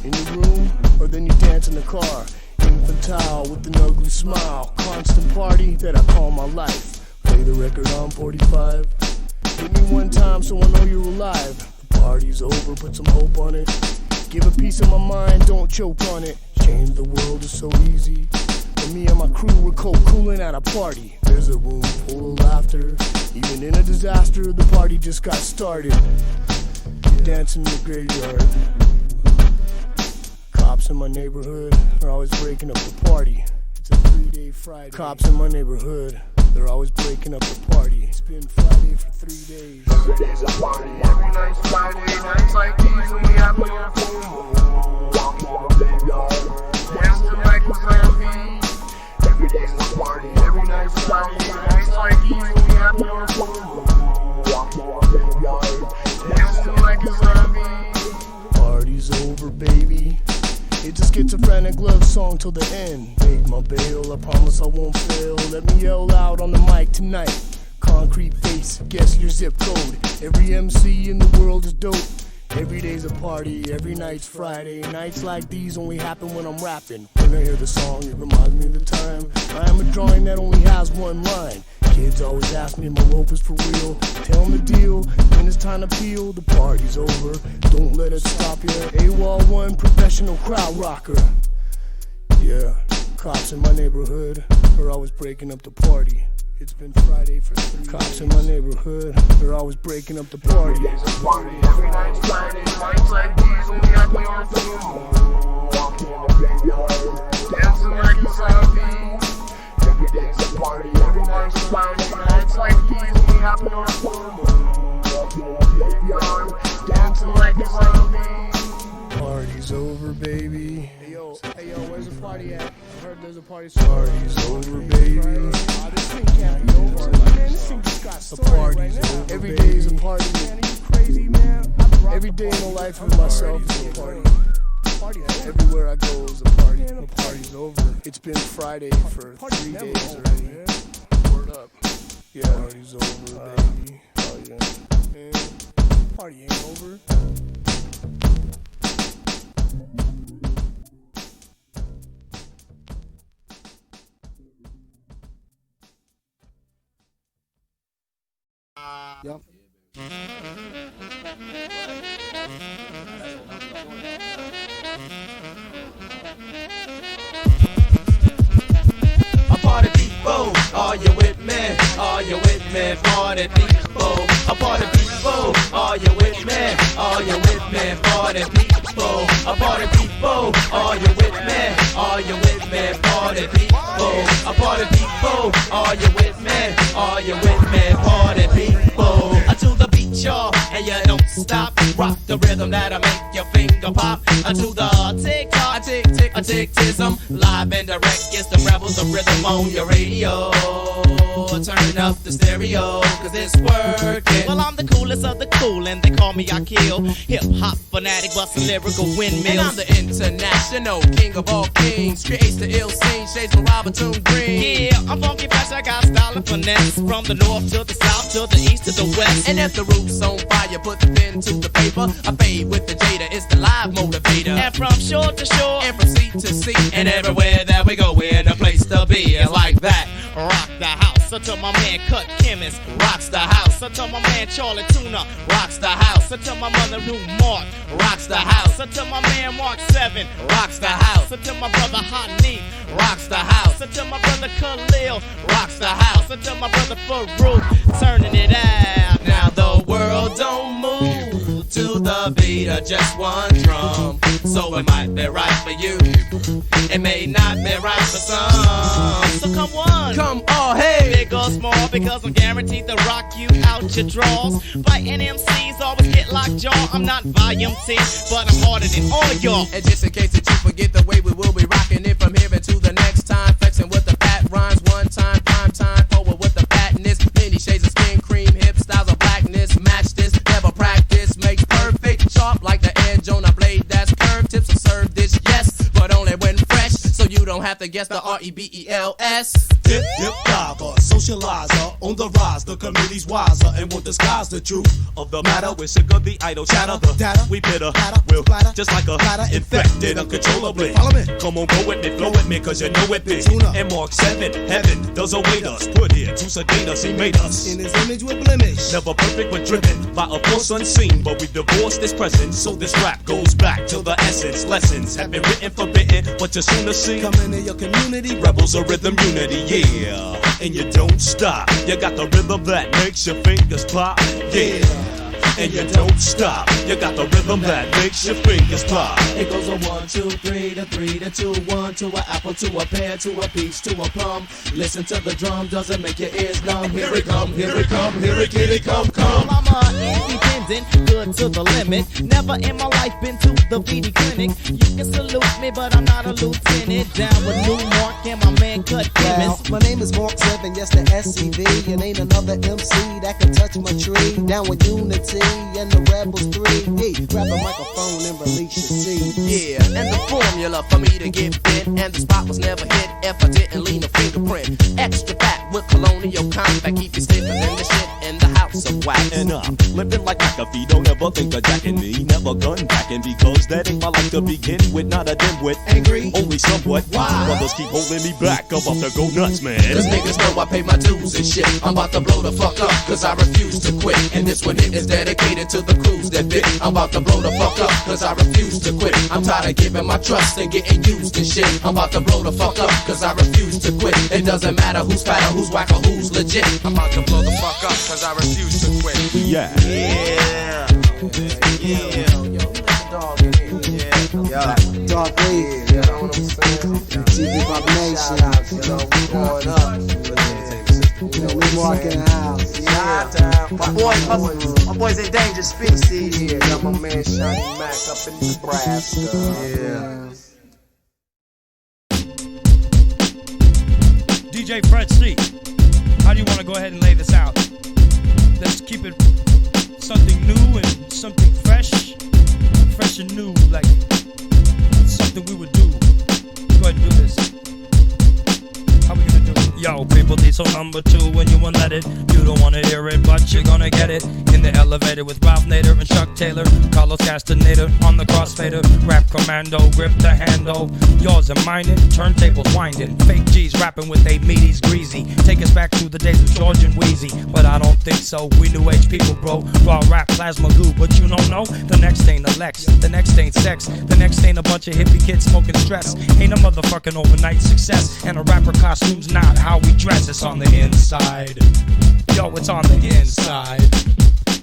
In your room, or then you dance in the car. Infantile with an ugly smile. Constant party that I call my life. Play the record on 45. Hit me one time so I know you're alive. The party's over, put some hope on it. Give a piece of my mind, don't choke on it. Change the world is so easy. For me and my crew, we're cooling at a party. There's a room full of laughter. Even in a disaster, the party just got started. Dancing in the graveyard. Cops in my neighborhood are always breaking up the party. It's a 3-day Friday. Cops in my neighborhood, they're always breaking up the party. It's been Friday for 3 days. Every day's a party. Every night's Friday. Nights like these when we have on a full moon. Walking in the graveyard, dancing like a zombie. Every day's a party, every night's Friday. Nights like these when we have on a full moon. Walking in the graveyard, dancing like a zombie. Party's over, baby. It's a schizophrenic love song till the end. Make my bail, I promise I won't fail. Let me yell out on the mic tonight. Concrete face, guess your zip code. Every MC in the world is dope. Every day's a party, every night's Friday. Nights like these only happen when I'm rapping. When I hear the song, it reminds me of the time I am a drawing that only has one line. Kids always ask me if my rope is for real. Tell them the deal, when it's time to peel. The party's over, don't let it stop you. AWOL 1, professional crowd rocker. Yeah, cops in my neighborhood are always breaking up the party. It's been Friday for 3 days. Cops in my neighborhood, they're always breaking up the party. Every day's a party, every night's Friday. Nights like these when we have me on the full moon. Walking in the graveyard, dancing like a zombie. Every day's a party, every night's Friday. Nights like these when we have me on the full moon. Walking in the graveyard, dancing like a zombie. Party's over, baby. Hey yo, where's the party at? I heard there's a party. Party's over, baby. This thing can't be over. Man, this thing just got started. The party's over. Every day's a party. Man, are you crazy, man? Every day in my life with myself is a party. Everywhere I go is a party. The party's over. It's been Friday for 3 days already. Word up. Yeah, party's over, baby. Oh yeah. Man, party ain't over. Yep. A party people, are you with me? Are you with me? Party people, a party people, are you with me? Are you with me? Party people, a party people, are you with me? Are you with me? Party people, a party people, are you with me? Are you with me? Party people, to the beat, y'all, and you don't stop. Rock the rhythm that'll make your finger pop. To the tick-tock, tick-tick-a-tick-tism. Live and direct, it's the rebels of rhythm on your radio. Turn up the stereo, cause it's working. Well, I'm the coolest of the cool, and they call me Akil. Hip-hop fanatic, bustin' lyrical windmills. And I'm the international king of all kings. Creates the ill scene, shades of Robinson Green. Yeah, I'm funky fresh, I got style and finesse. From the north to the south, to the east to the west. And if the roof's on fire, put the pen to the paper. I fade with the Jada, it's the live motivator. And from shore to shore, and from sea to sea, and everywhere that we go, we're in a place to be. It's like that, rock the house. house. I tell my man Cut Chemist, rocks the house. I tell my man Charlie Tuna, rocks the house. I tell my mother Ruth Mark, rocks the house. I tell my man Mark 7, rocks the house. I tell my brother Hot Neat, rocks the house. I tell my brother Khalil, rocks the house. I tell my brother Farouk, turning it out. Now the world don't move to the beat of just one drum. So it might be right for you, it may not be right for some. So come on, come on, hey, big or small, because I'm guaranteed to rock you out your drawers. Fighting MCs always get locked jaw. I'm not volume 10, but I'm harder than all y'all. And just in case that you forget the way we will be rocking it from here until the next time, flexing with the fat rhymes, one time, prime time, forward with the fatness, many shades of skin cream, hip styles of blackness, match this, never practice, makes perfect, sharp like the edge on a blade that's curved, tips will serve this, yes, but only when fresh, so you don't have to guess the R-E-B-E-L-S. Dip, diver, socializer, on the rise, the community's wiser, and won't disguise the truth of the matter. We're sick of the idle chatter, the data, we bitter, will just like a infected uncontrollably. Follow me, come on, go with me, flow with me, cause you know it be. And Mark 7, heaven does await us, put here to sedate us, he made us. In his image with blemish, never perfect but driven by a force unseen, but we divorced this present, so this rap goes back to the essence. Lessons have been written, forbidden, but you soon to see. Come into your community, rebels of rhythm unity, yeah. And you don't stop, you got the rhythm that makes your fingers pop, yeah. And you don't stop, you got the rhythm that makes your fingers pop. It goes a 1, 2, 3 to 3 to 2, 1 to an apple to a pear to a peach to a plum. Listen to the drum, doesn't make your ears numb. Here it come, here it come, here it kitty come, come. I'm independent, good to the limit. Never in my life been to the VD clinic. You can salute me, but I'm not a lieutenant. Down with New Mark and my man Cut Chemist. My name is Mark 7, yes the SCV, and ain't another MC that can touch my tree. Down with Unity and the Rebels 3. Hey, grab a microphone and release your seed. Yeah, and the formula for me to get fit, and the spot was never hit if I didn't lean a fingerprint. Extra fat with colonial compact, keep you stiffer than the shit in the house of wax. And I'm living like McAfee, don't ever think of jacking me, never gun backing, because that ain't my life to begin with. Not a dimwit, angry, only somewhat. Why? Brothers keep holding me back, I'm about to go nuts, man. Cause niggas know I pay my dues and shit. I'm about to blow the fuck up, cause I refuse to quit. And this one is dedicated to the crews that bit. I'm about to blow the fuck up, cause I refuse to quit. I'm tired of giving my trust and getting used and shit. I'm about to blow the fuck up, cause I refuse to quit. It doesn't matter who's fat or who's whack or who's legit. I'm about to blow the fuck up, cause I refuse to quit. Yeah. Yeah. Yeah. Dog in here. Yeah. Dog Wave. You know what I'm saying? TV Pop Nation. You know, we going up. You know, we walking out. Yeah. My boys in danger, Spitz. Yeah, got my man Shiny Mac up in Nebraska. Yeah. DJ Fred C, how do you want to go ahead and lay this out? Let's keep it something new and something fresh and new, like something we would do. Go ahead and do this. How we gonna do it? Yo, people, diesel number 2 when you won't let it. You don't wanna hear it, but you're gonna get it. In the elevator with Ralph Nader and Chuck Taylor, Carlos Castaneda on the crossfader. Rap commando, grip the handle. Yours and mine, turntables winding. Fake G's rapping with they meaties greasy. Take us back to the days of George and Wheezy, but I don't think so. We new age people, bro. Raw rap, plasma goo, but you don't know. The next ain't a Lex, the next ain't sex, the next ain't a bunch of hippie kids smoking stress. Ain't a motherfucking overnight success, and a rapper costume's not how we dress. It's on the inside. Yo, it's on the inside.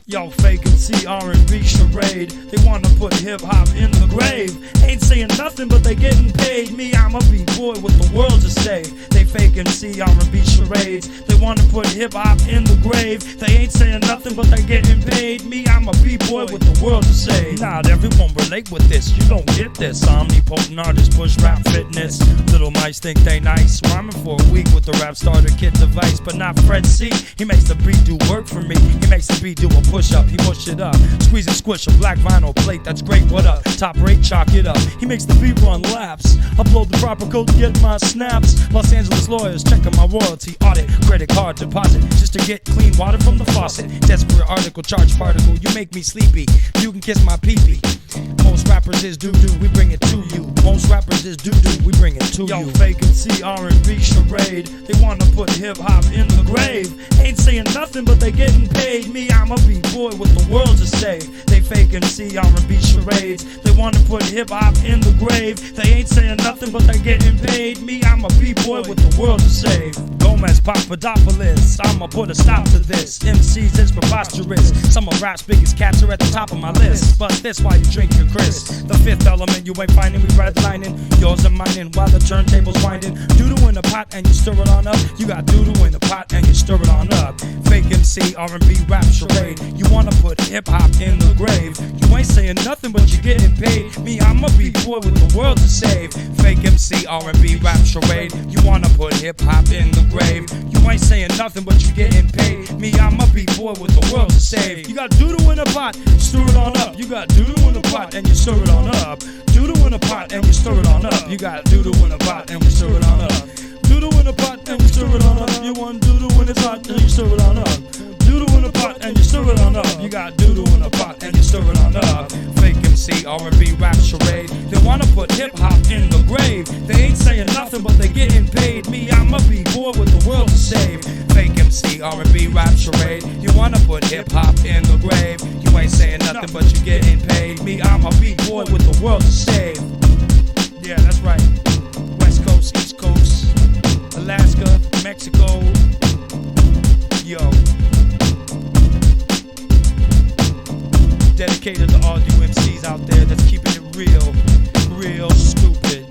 Yo, fake and see R&B charade. They wanna put hip-hop in the grave. Ain't saying nothing, but they getting paid. Me, I'm a B-boy with the world to save. They fake and see R&B charades. They wanna put hip-hop in the grave. They ain't saying nothing, but they getting paid. Me, I'm a B-boy with the world to save. Not everyone relate with this, you don't get this. Omnipotent artists push rap fitness. Little mice think they nice. Rhyming for a week with the rap starter kit device, but not Fred C. He makes the beat do work for me. He makes the beat do a push up, he push it up. Squeeze and squish a black vinyl plate, that's great, what up? Top rate, chalk it up. He makes the beat run laps. Upload the proper code to get my snaps. Los Angeles lawyers checking my royalty audit. Credit card deposit, just to get clean water from the faucet. Desperate article, charge particle, you make me sleepy. You can kiss my pee-pee. Most rappers rappers is doo-doo, we bring it to you. Most rappers is doo-doo, we bring it to you. Yo, fake and see R&B charade. They wanna put hip-hop in the grave. Ain't saying nothing, but they getting paid. Me, I'm a B-boy with the world to save. They fake and see R&B charades. They wanna put hip-hop in the grave. They ain't saying nothing, but they getting paid. Me, I'm a B-boy with the world to save. Gomez Papadopoulos, I'ma put a stop to this. MCs is preposterous. Some of rap's biggest cats are at the top of my list. But this why you drink your Chris. The fifth element you ain't finding, we redlining. Yours and mine while the turntable's winding. Doodle in the pot and you stir it on up. You got doodle in the pot and you stir it on up. Fake MC, R&B, rap charade. You wanna put hip-hop in the grave. You ain't saying nothing but you getting paid. Me, I'm a B-boy with the world to save. Fake MC, R&B, rap charade. You wanna put hip-hop in the grave. You ain't saying nothing but you getting paid. Me, I'm a B-boy with the world to save. You got doodle in the pot, stir it on up. You got doodle in the pot and you stir it on up. Doodle in the pot and we stir it on up. You got doodle in the pot and we stir it on up. Doodle in the pot and we stir it on up. You want doodle in the pot and you stir it on up. Doodle in the pot and you stir it on up. You got doodle in the pot and you stir it on up. Fake MC, R&B, rap charade. They wanna put hip-hop in the grave. They ain't saying nothing but they getting paid. Me, I'm a B-boy with the world to save. Fake MC, R&B, rap charade. You wanna put hip-hop in the grave. You ain't saying nothing but you getting paid. Me, I'm a B-boy with the world to save. Yeah, that's right. West Coast, East Coast, Alaska, Mexico. Yo. Dedicated to all you MCs out there that's keeping it real, real stupid.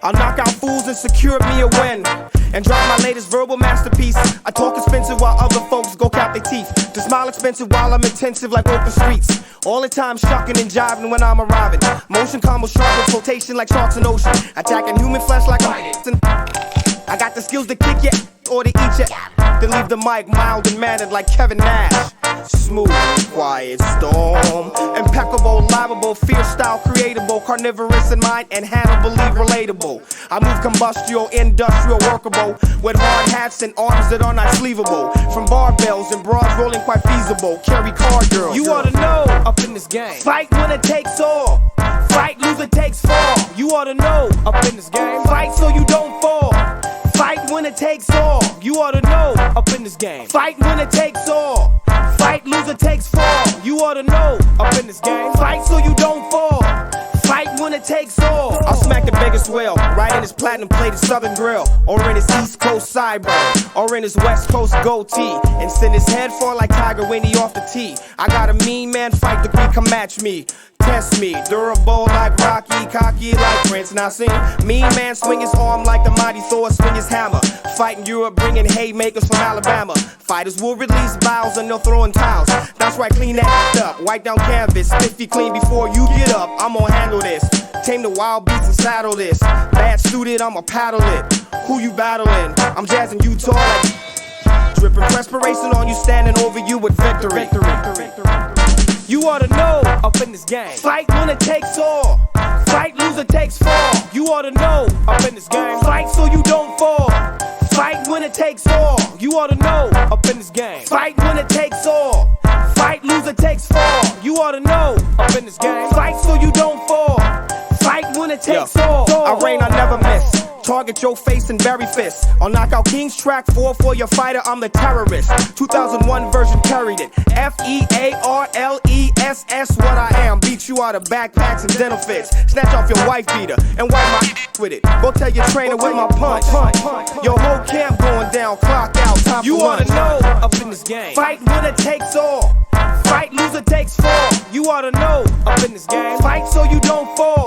I'll knock out fools and secure me a win. And drop my latest verbal masterpiece. I talk expensive while other folks go cap their teeth. To smile expensive while I'm intensive like open streets. All the time shucking and jiving when I'm arriving. Motion combo sharp with flotation like sharks in ocean. Attacking human flesh like I got the skills to kick ya or to eat ya. Then leave the mic mild and mannered like Kevin Nash. Smooth, quiet storm. Impeccable, livable, fierce style, creatable, carnivorous in mind and Hannibally relatable. I move combustible, industrial, workable, with hard hats and arms that are not sleevable. From barbells and broads rolling quite feasible. Carry car girls. You ought to know, up in this game. Fight when it takes all. Fight, lose it takes fall. You ought to know, up in this game. Fight so you don't fall. Fight when it takes all. You ought to know, up in this game. Fight when it takes all. Fight, lose it takes fall. You ought to know, up in this game. Fight so you don't fall. Fight when it takes all. I'll smack the biggest whale right in his platinum plated southern grill, or in his east coast sideburn, or in his west coast goatee, and send his head fall like Tiger when he off the tee. I got a mean man fight degree, come match me. Test me, durable like Rocky, cocky like Prince. Now sing, mean man swing his arm like the mighty Thor swing his hammer. Fighting Europe, bringing haymakers from Alabama. Fighters will release bows and they'll throw in towels. That's right, clean that up, wipe down canvas, 50 clean before you get up. I'm gonna handle this, tame the wild beasts and saddle this. Bad student, I'ma paddle it. Who you battling? I'm jazzing Utah like dripping perspiration on you, standing over you with victory. You ought to know, up in this game. Fight when it takes all. Fight, lose it takes fall. You ought to know, up in this game. Fight so you don't fall. Fight when it takes all. You ought to know, up in this game. Fight when it takes all. Fight, lose it takes fall. You ought to know, up in this game. Fight so you don't fall. Fight when it takes all. I reign, I never miss. Target your face and bury fists. On Knockout Kings track 4 for your fighter, I'm the terrorist. 2001 version carried it. F-E-A-R-L-E-S-S, what I am. Beat you out of backpacks and dental fits. Snatch off your wife beater and wipe my with it. Go tell your trainer with my punch. Your whole camp going down, clock out, time you for lunch. You ought to know, up in this game. Fight when it takes all. Fight, lose it takes fall. You ought to know, up in this game. Fight so you don't fall.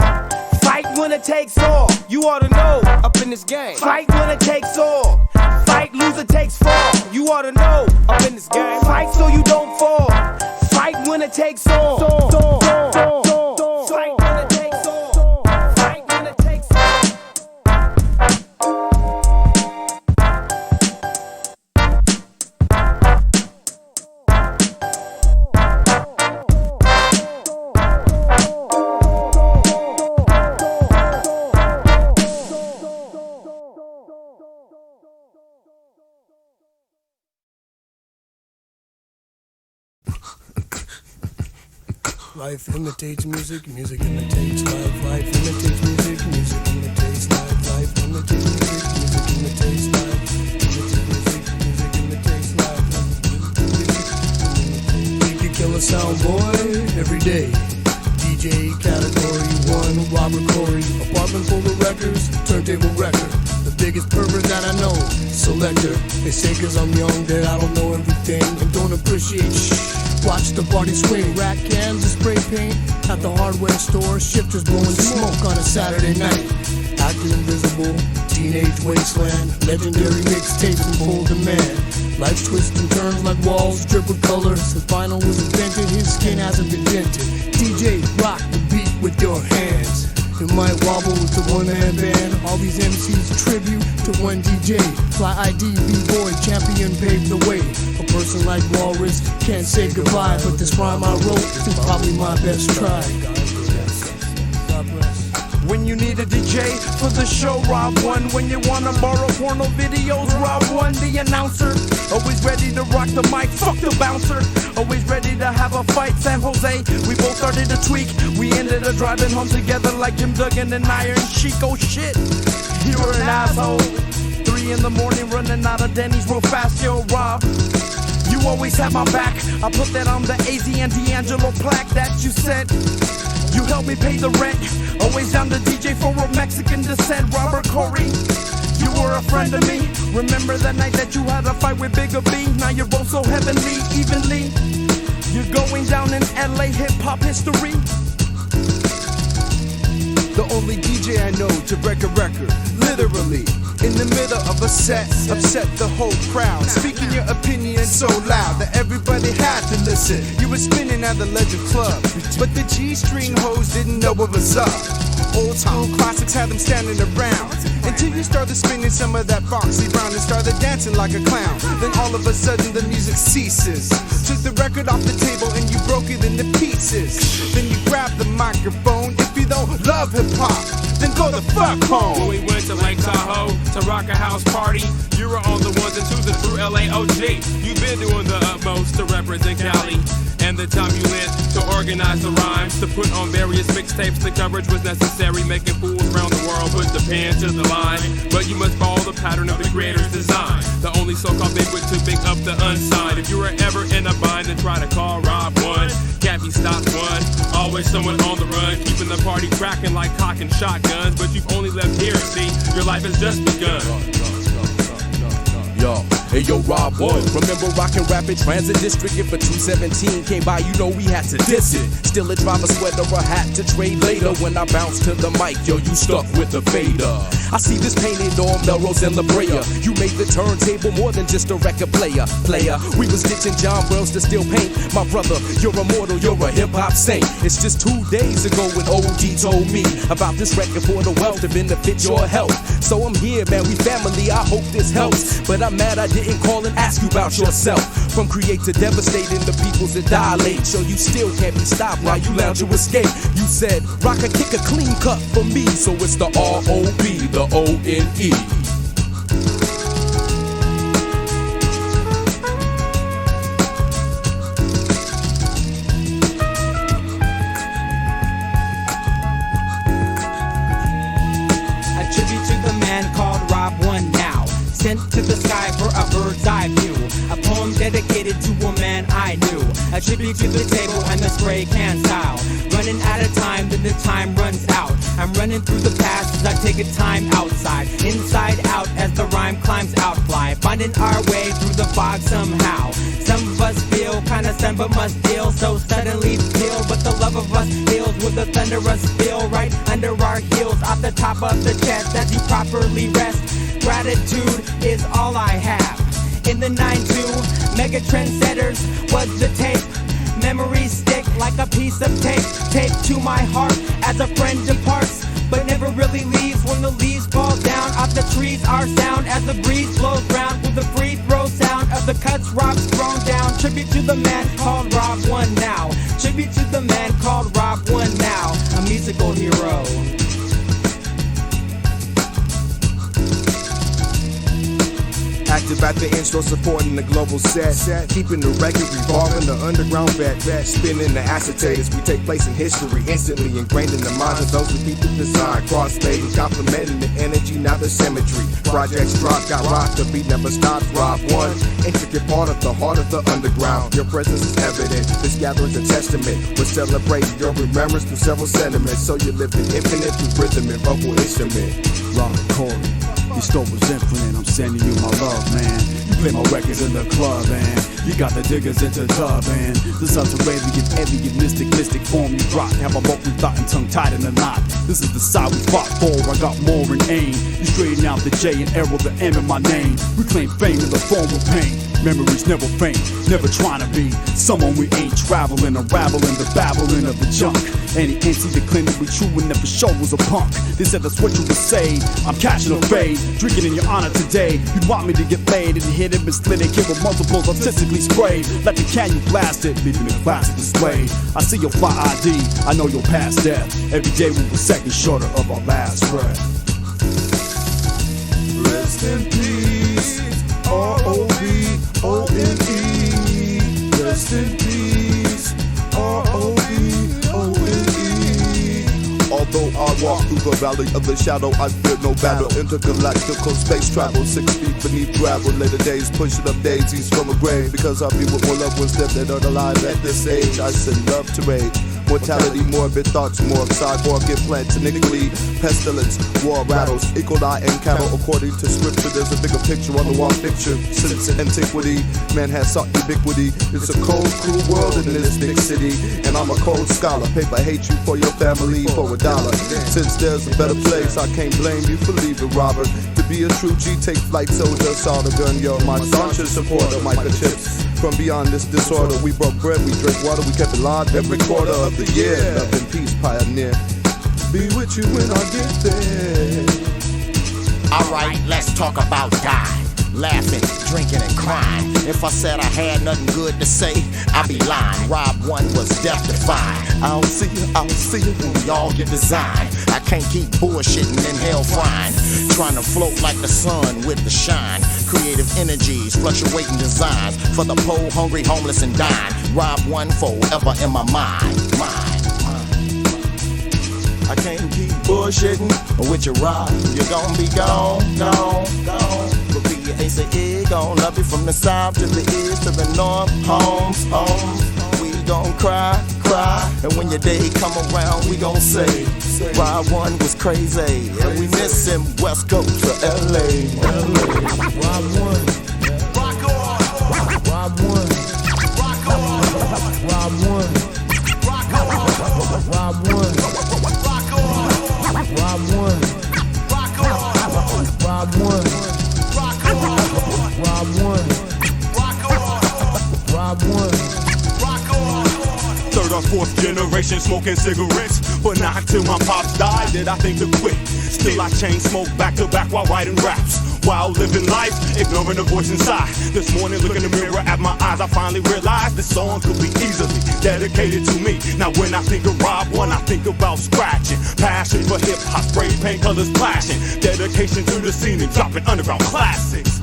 Fight when when it takes all. You ought to know, up in this game. Fight when it takes all. Fight, loser takes fall. You ought to know, up in this game. Fight so you don't fall. Fight when it takes all. Fight when it takes all. Fight when it takes all. Life imitates music, music imitates life. Life imitates music, music imitates life. Life imitates music, music imitates life. Music imitates life. You can kill a sound boy every day. DJ category 1, Robert Corey. Apartment full of records, turntable record. The biggest pervert that I know, selector. They say cause I'm young that I don't know everything and don't appreciate shh. Watch the party swing, rack cans and spray paint at the hardware store, shifters blowing smoke on a Saturday night. Acting invisible, teenage wasteland, legendary mixtapes in full demand. Life's twists and turns like walls, drip with colors. Since vinyl was invented, his skin hasn't been dented. DJ, rock the beat with your hands. It might wobble with the one-man band. All these MCs tribute to one DJ. Fly ID, B-boy, champion paved the way. A person like Walrus can't say goodbye, but this rhyme I wrote is probably my best try. God bless. When you need a DJ for the show, Rob 1. When you wanna borrow porno videos, Rob 1. The announcer, always ready to rock the mic, fuck the bouncer. Always ready to have a fight, San Jose. We both started to tweak. We ended up driving home together like Jim Duggan and Iron Sheik. Oh shit, you were an asshole. 3 in the morning running out of Denny's real fast, yo, Rob. You always had my back. I put that on the A.N.T plaque that you sent. You helped me pay the rent. Always down to DJ for a Mexican descent, Robert Corey. You were a friend of me. Remember that night that you had a fight with Bigger B? Now you're both so heavenly, evenly. You're going down in LA hip-hop history. The only DJ I know to break a record, literally. In the middle of a set, upset the whole crowd. Speaking your opinion so loud that everybody had to listen. You were spinning at the Legend Club, but the G-string hoes didn't know what was up. Old school classics had them standing around until you started spinning some of that Foxy Brown and started dancing like a clown. Then all of a sudden the music ceases. Took the record off the table and you broke it into pieces. Then you grabbed the microphone. If you don't love hip-hop, then go the fuck home. When we went to Lake Tahoe to rock a house party, you were on the ones and twos and through LAOG. You've been doing the utmost to represent Cali. And the time you lent to organize the rhymes, to put on various mixtapes, the coverage was necessary, making fools around the world put the pen to the line. But you must follow the pattern of the creator's design. The only so-called big was to pick up the unsigned. If you were ever in a bind, then try to call Rob 1. Can't be stopped 1. Always someone on the run, keeping the party cracking like cock and shotguns. But you've only left here, see, your life has just begun. Yo, hey yo, Rob 1. Remember rockin' Rapid Transit District? If a 217 came by, you know we had to diss it. Still a driver sweater, a hat to trade later. When I bounce to the mic, yo, you stuck with the fader. I see this painted on Melrose and La Brea. You made the turntable more than just a record player. We was ditching John Wells to still paint. My brother, you're immortal, you're a hip-hop saint. It's just 2 days ago when OG told me about this record for the wealth to benefit your health. So I'm here, man, we family, I hope this helps. But I'm mad I didn't call and ask you about yourself. From create to devastating the peoples that dilate. So you still can't be stopped while you lounge to escape. You said, rock a kick a clean cut for me. So it's the R.O.B., the O-N-E. Sent to the sky for a bird's eye view. A poem dedicated to a man I knew. A A tribute to the table and the spray can style. Running out of time, then the time runs out. I'm running through the past as I take a time outside. Inside out as the rhyme climbs out fly. Finding our way through the fog somehow. Some of us feel kinda stunned but must deal. So suddenly feel, but the love of us feels with the thunderous feel right under our heels. Off the top of the chest as you properly rest. Gratitude is all I have. In the 9-2, mega trendsetters was the tape. Memories stick like a piece of tape. Taped to my heart as a friend departs, but never really leaves when the leaves fall down off the trees. Our sound as the breeze blows round with the free throw sound of the cuts rocks thrown down. Tribute to the man called Rob One Now. Tribute to the man called Rob One Now, a musical hero. Active at the in-store supporting the global set. Keeping the record revolving, the underground vet. Spinning the acetators, we take place in history. Instantly ingrained in the minds of those who keep the design. Cross-fading, complementing the energy, now the symmetry. Projects drop, got rocked, the beat never stops. Rob One, intricate part of the heart of the underground. Your presence is evident, this gathering's a testament. We're celebrating your remembrance through several sentiments. So you live in infinite through rhythm and vocal instrument. Ron Corey. Your store was infinite, I'm sending you my love, man. You play my records in the club, man. You got the diggers into dub, man. The subterranean, heavy, mystic form you drop. Have my vocal thought and tongue tied in a knot. This is the side we fought for, I got more in aim. You straighten out the J and arrow, the M in my name. Reclaim fame in the form of pain. Memories never faint, never trying to be someone we ain't. Traveling, unraveling the babbling of the junk. Any A.N.T declared to be true and never show was a punk. They said that's what you would say. I'm catching a fade, drinking in your honor today. You'd want me to get laid and hit it and slit it. Kill with multiples artistically sprayed. Let the canyon blast it, leaving a classic display. I see your fly ID, I know you'll pass death. Every day we were seconds shorter of our last breath. Rest in peace, R-O-B-O-N-E. Rest in peace, R-O-B-O-N-E. Although I walk through the valley of the shadow, I fear no battle. Intergalactical space travel, 6 feet beneath gravel. Later days pushing up daisies from a grave. Because I be with more loved ones that are alive at this age. I send love to rage. Mortality, morbid thoughts, more cyborg implants, iniquity, pestilence, war rattles, equal eye and cattle. According to scripture, there's a bigger picture on the wall picture. Since antiquity, man has sought ubiquity. It's a cold, cruel world in this big city, and I'm a cold scholar. Paper hate you for your family for $1. Since there's a better place, I can't blame you for leaving, Robert. To be a true G, take flight, soldier, saw the gun, yo. My staunchest supporter, Mikah chips. From beyond this disorder, we broke bread, we drank water, we kept it live every quarter of the year. Love and peace, pioneer. Be with you when I get there. Alright, let's talk about dying. Laughing, drinking, and crying. If I said I had nothing good to say, I'd be lying. Rob One was death-defying. I'll see you when we all get designed. I can't keep bullshitting in hell frying. Trying to float like the sun with the shine. Creative energies, fluctuating designs. For the poor, hungry, homeless, and dying. Rob One forever in my mind. I can't keep bullshitting with your Rob. You're gonna be gone. But P.E.A.C.E gon' love you from the south to the east to the north. Homes. We gon' cry. And when your day come around, we gon' say Rob One was crazy, and we miss him West Coast to L.A. Rob One. Rock on. Rob One. Rock on. Rob One. Rock on. Rob One. Rock on. Rob One. Rock on. Rob One. Rock on. Rob One. Rock on. Rob One. Third or fourth generation smoking cigarettes, but not till my pops died did I think to quit. Still I chain smoke back to back while writing raps, while living life, ignoring the voice inside. This morning looking in the mirror at my eyes, I finally realized this song could be easily dedicated to me. Now when I think of Rob One, I think about scratching. Passion for hip hop, spray paint colors clashing. Dedication to the scene and dropping underground classics.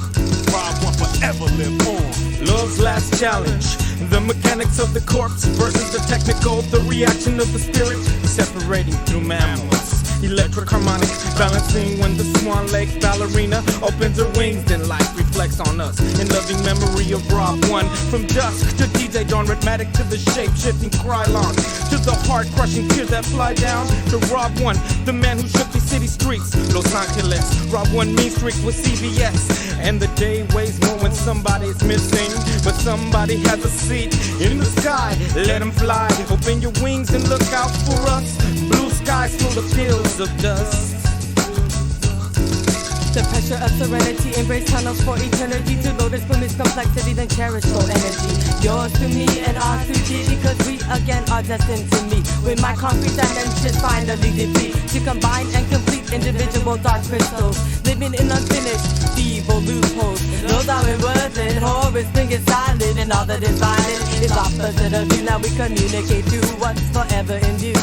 Rob One forever live on. Love's last challenge. The mechanics of the corpse versus the technical. The reaction of the spirit separating through mammals. electric harmonic, balancing when the Swan Lake ballerina opens her wings. Then life reflects on us in loving memory of Rob 1. From dusk to DJ Dawn Rhythmatic to the shape-shifting Krylon, to the heart-crushing tears that fly down to Rob 1, the man who shook these city streets. Los Angeles, Rob 1 mean streaks with CBS. And the day weighs more when somebody's missing, but somebody has a seat in the sky. Let them fly, open your wings and look out for us. Blue skies full of fields of dust. The pressure of serenity, embrace tunnels for eternity. To lotus permits complexity, then cherish your energy. Yours to me and ours to thee, because we again are destined to meet. When my concrete dimensions finally deplete, to combine and complete individual dark crystals, living in unfinished evil loopholes. Those are worthless, horrors, fingers silent, and all that is violent is opposite of you. Now we communicate through what's forever in view.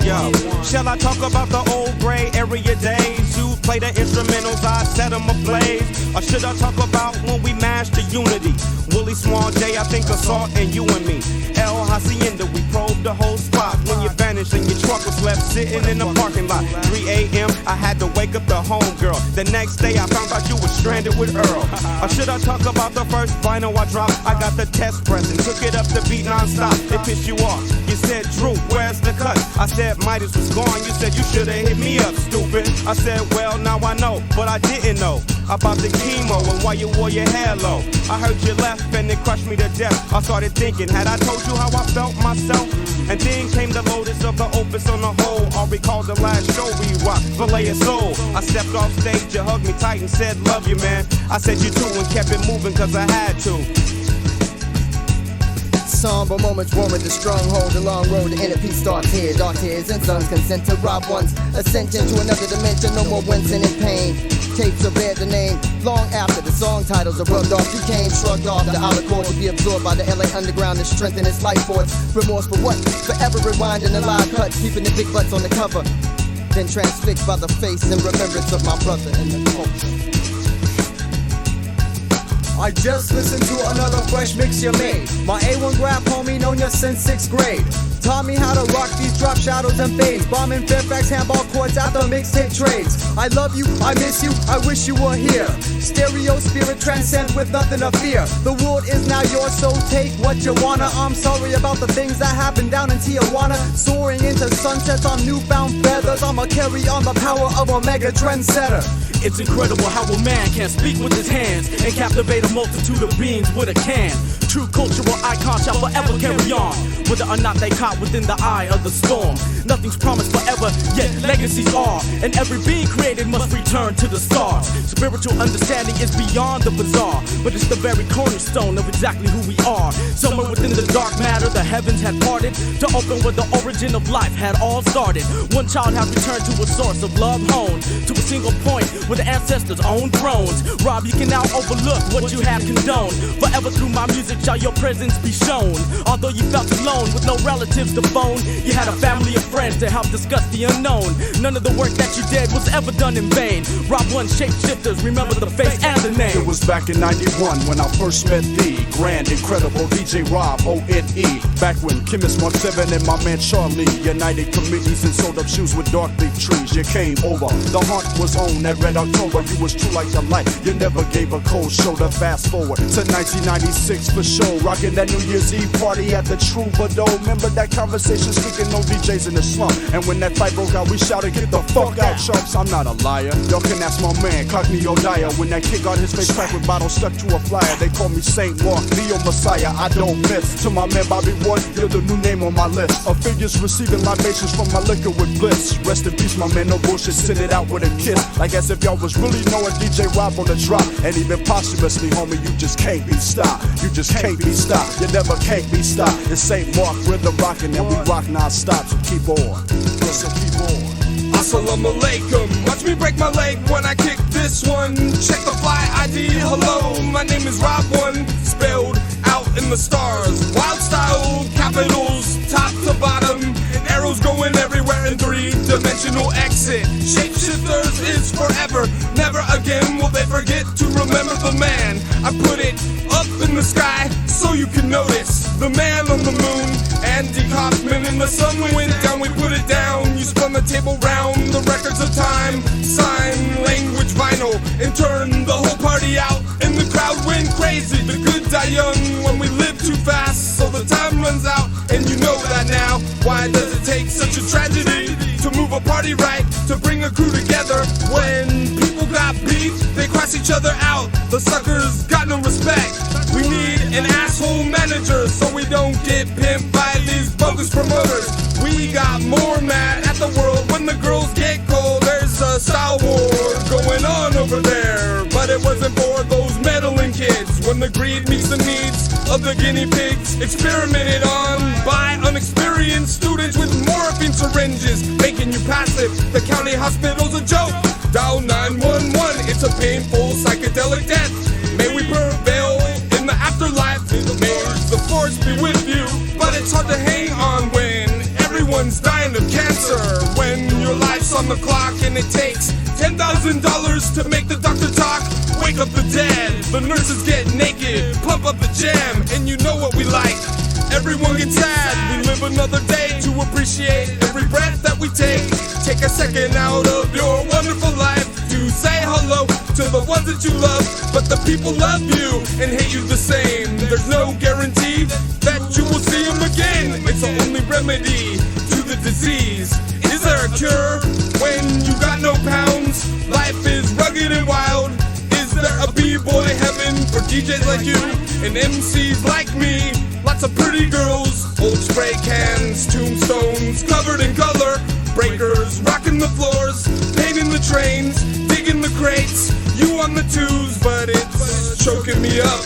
Yo, shall I talk about the old gray area days? You play the instrumentals, I set them ablaze. Or should I talk about when we mashed the unity? Willie Small J, I think assault and you and me. El Hacienda, we probed the whole spot. When you vanished and your truck was left sitting in the parking lot. 3 a.m., I had to wake up the homegirl. The next day I found out you were stranded with Earl. Or should I talk about the first vinyl I dropped? I got the test press and took it up the beat non-stop. It pissed you off. You said, Drew, where's the cut? I said, Midas was gone. You said you should've hit me up, stupid. I said, well, now I know, but I didn't know about the chemo and why you wore your hair low. I heard you left and it crushed me to death. I started thinking, had I told you how I felt myself? And then came the lotus of the opus on the whole. I recall the last show we rocked, Filet of Soul. I stepped off stage, you hugged me tight and said, love you, man. I said you too and kept it moving cause I had to. Somber moments warrant the stronghold. The long road to inner peace starts here. Dark tears and suns consent to rob one's ascension to another dimension. No more wincing in pain. Tapes will bear the name. Long after the song titles are rubbed off, you came shrugged off. The outer core will be absorbed by the LA underground and strengthen its life force. Remorse for what? Forever rewinding the live cuts, keeping the big butts on the cover. Then transfixed by the face and remembrance of my brother in the culture. I just listened to another fresh mix you made. My A1 graph homie known you since 6th grade. Taught me how to rock these drop shadows and fades. Bombing Fairfax handball courts after mixtape trades. I love you, I miss you, I wish you were here. Stereo spirit transcends with nothing to fear. The world is now yours, so take what you wanna. I'm sorry about the things that happened down in Tijuana. Soaring into sunsets on newfound feathers. I'ma carry on the power of a mega trendsetter. It's incredible how a man can speak with his hands and captivate a multitude of beings with a can. True cultural icons shall forever carry on, whether or not they caught within the eye of the storm. Nothing's promised forever, yet legacies are, and every being created must return to the stars. Spiritual understanding is beyond the bizarre, but it's the very cornerstone of exactly who we are. Somewhere within the dark matter, the heavens had parted to open where the origin of life had all started. One child has returned to a source of love honed to a single point where the ancestors own thrones. Rob, you can now overlook what you have condoned. Forever through my music shall your presence be shown. Although you felt alone with no relatives to phone, you had a family of friends to help discuss the unknown. None of the work that you did was ever done in vain. Rob 1 shapeshifters, remember the face and the name. It was back in 91 when I first met the grand, incredible DJ Rob, O-N-E. Back when Chemist Mark 7 and my man Charlie united committees and sold up shoes with dark leaf trees. You came over, the Hart was on that red October. You was true like the light, you never gave a cold shoulder. Fast forward to 1996 for sure, rocking that New Year's Eve party at the Troubadour. Remember that conversation, speaking no DJs in the slump. And when that fight broke out, we shouted, get the fuck out, chumps. I'm not a liar, y'all can ask my man Cognito Dyer. When that kid got his face cracked with bottles stuck to a flyer, they call me Saint Mark, Leo Messiah, I don't miss. To my man Bobby Wood, you're the new name on my list of figures receiving libations from my liquor with bliss. Rest in peace, my man, no bullshit, send it out with a kiss. Like as if y'all was really knowing DJ Rob on the drop. And even posthumously, homie, you just can't be stopped. You just can't be stopped. You never can't be stopped. It's St. Mark, we're the rockin' and we rock non-stop, so keep on. So keep on. Assalamu alaikum. Watch me break my leg when I kick this one. Check the fly ID. Hello, my name is Rob 1, spelled out in the stars. Wild style, capitals, top to bottom, and arrows going everywhere in 3-dimensional exit. Shapeshifters is forever. Never again will they forget to remember the man. I put it up in the sky so you can notice the man on the moon. Andy Kaufman, and the sun went down, we put it down. a table round the records of time, sign language vinyl, and turn the whole party out, and the crowd went crazy. The good die young when we live too fast, so the time runs out, and you know that now. Why does it take such a tragedy to move a party right, to bring a crew together? When people got beef, they cross each other out. The suckers got no respect. We need an asshole manager so we don't get pimped by these bogus promoters. We got more mad at the world when the girls get cold. There's a style war going on over there, but it wasn't for those meddling kids. When the greed meets the needs of the guinea pigs, experimented on by unexperienced students with morphine syringes, making you passive. The county hospital's a joke. Dial 911, it's a painful psychedelic death. May we prevail in the afterlife. May the force be with you. But it's hard to hang on when everyone's dying of cancer. When your life's on the clock and it takes $10,000 to make the doctor talk. Wake up the dead, the nurses get naked, pump up the jam, and you know what we like. Everyone gets sad, we live another day to appreciate every breath that we take. Take a second out of your wonderful life to say hello to the ones that you love. But the people love you and hate you the same. There's no guarantee that you will see them again. It's the only remedy to the disease. Is there a cure when you got no pounds? Life is rugged and wild. Is there a b-boy heaven for DJs like you and MCs like me? Lots of pretty girls, old spray cans, tombstones covered in color, breakers rocking the floors, painting the trains, digging the crates. You on the twos, but it's choking me up.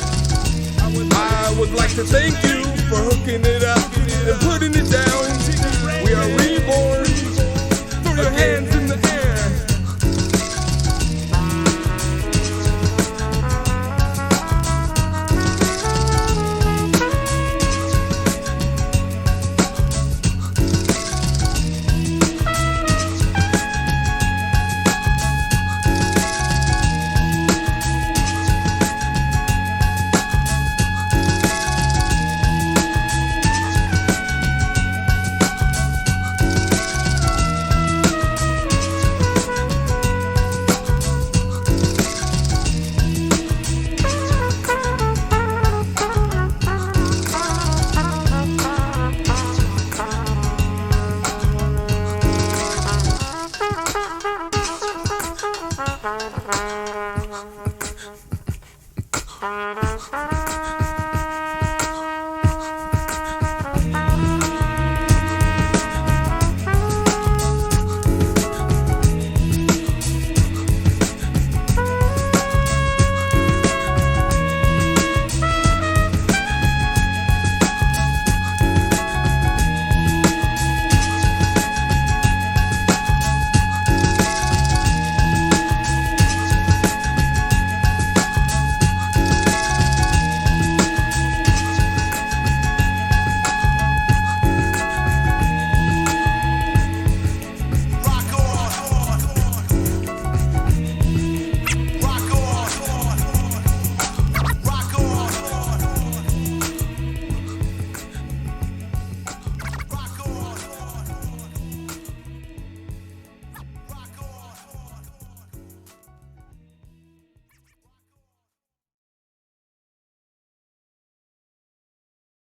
I would like to thank you for hooking it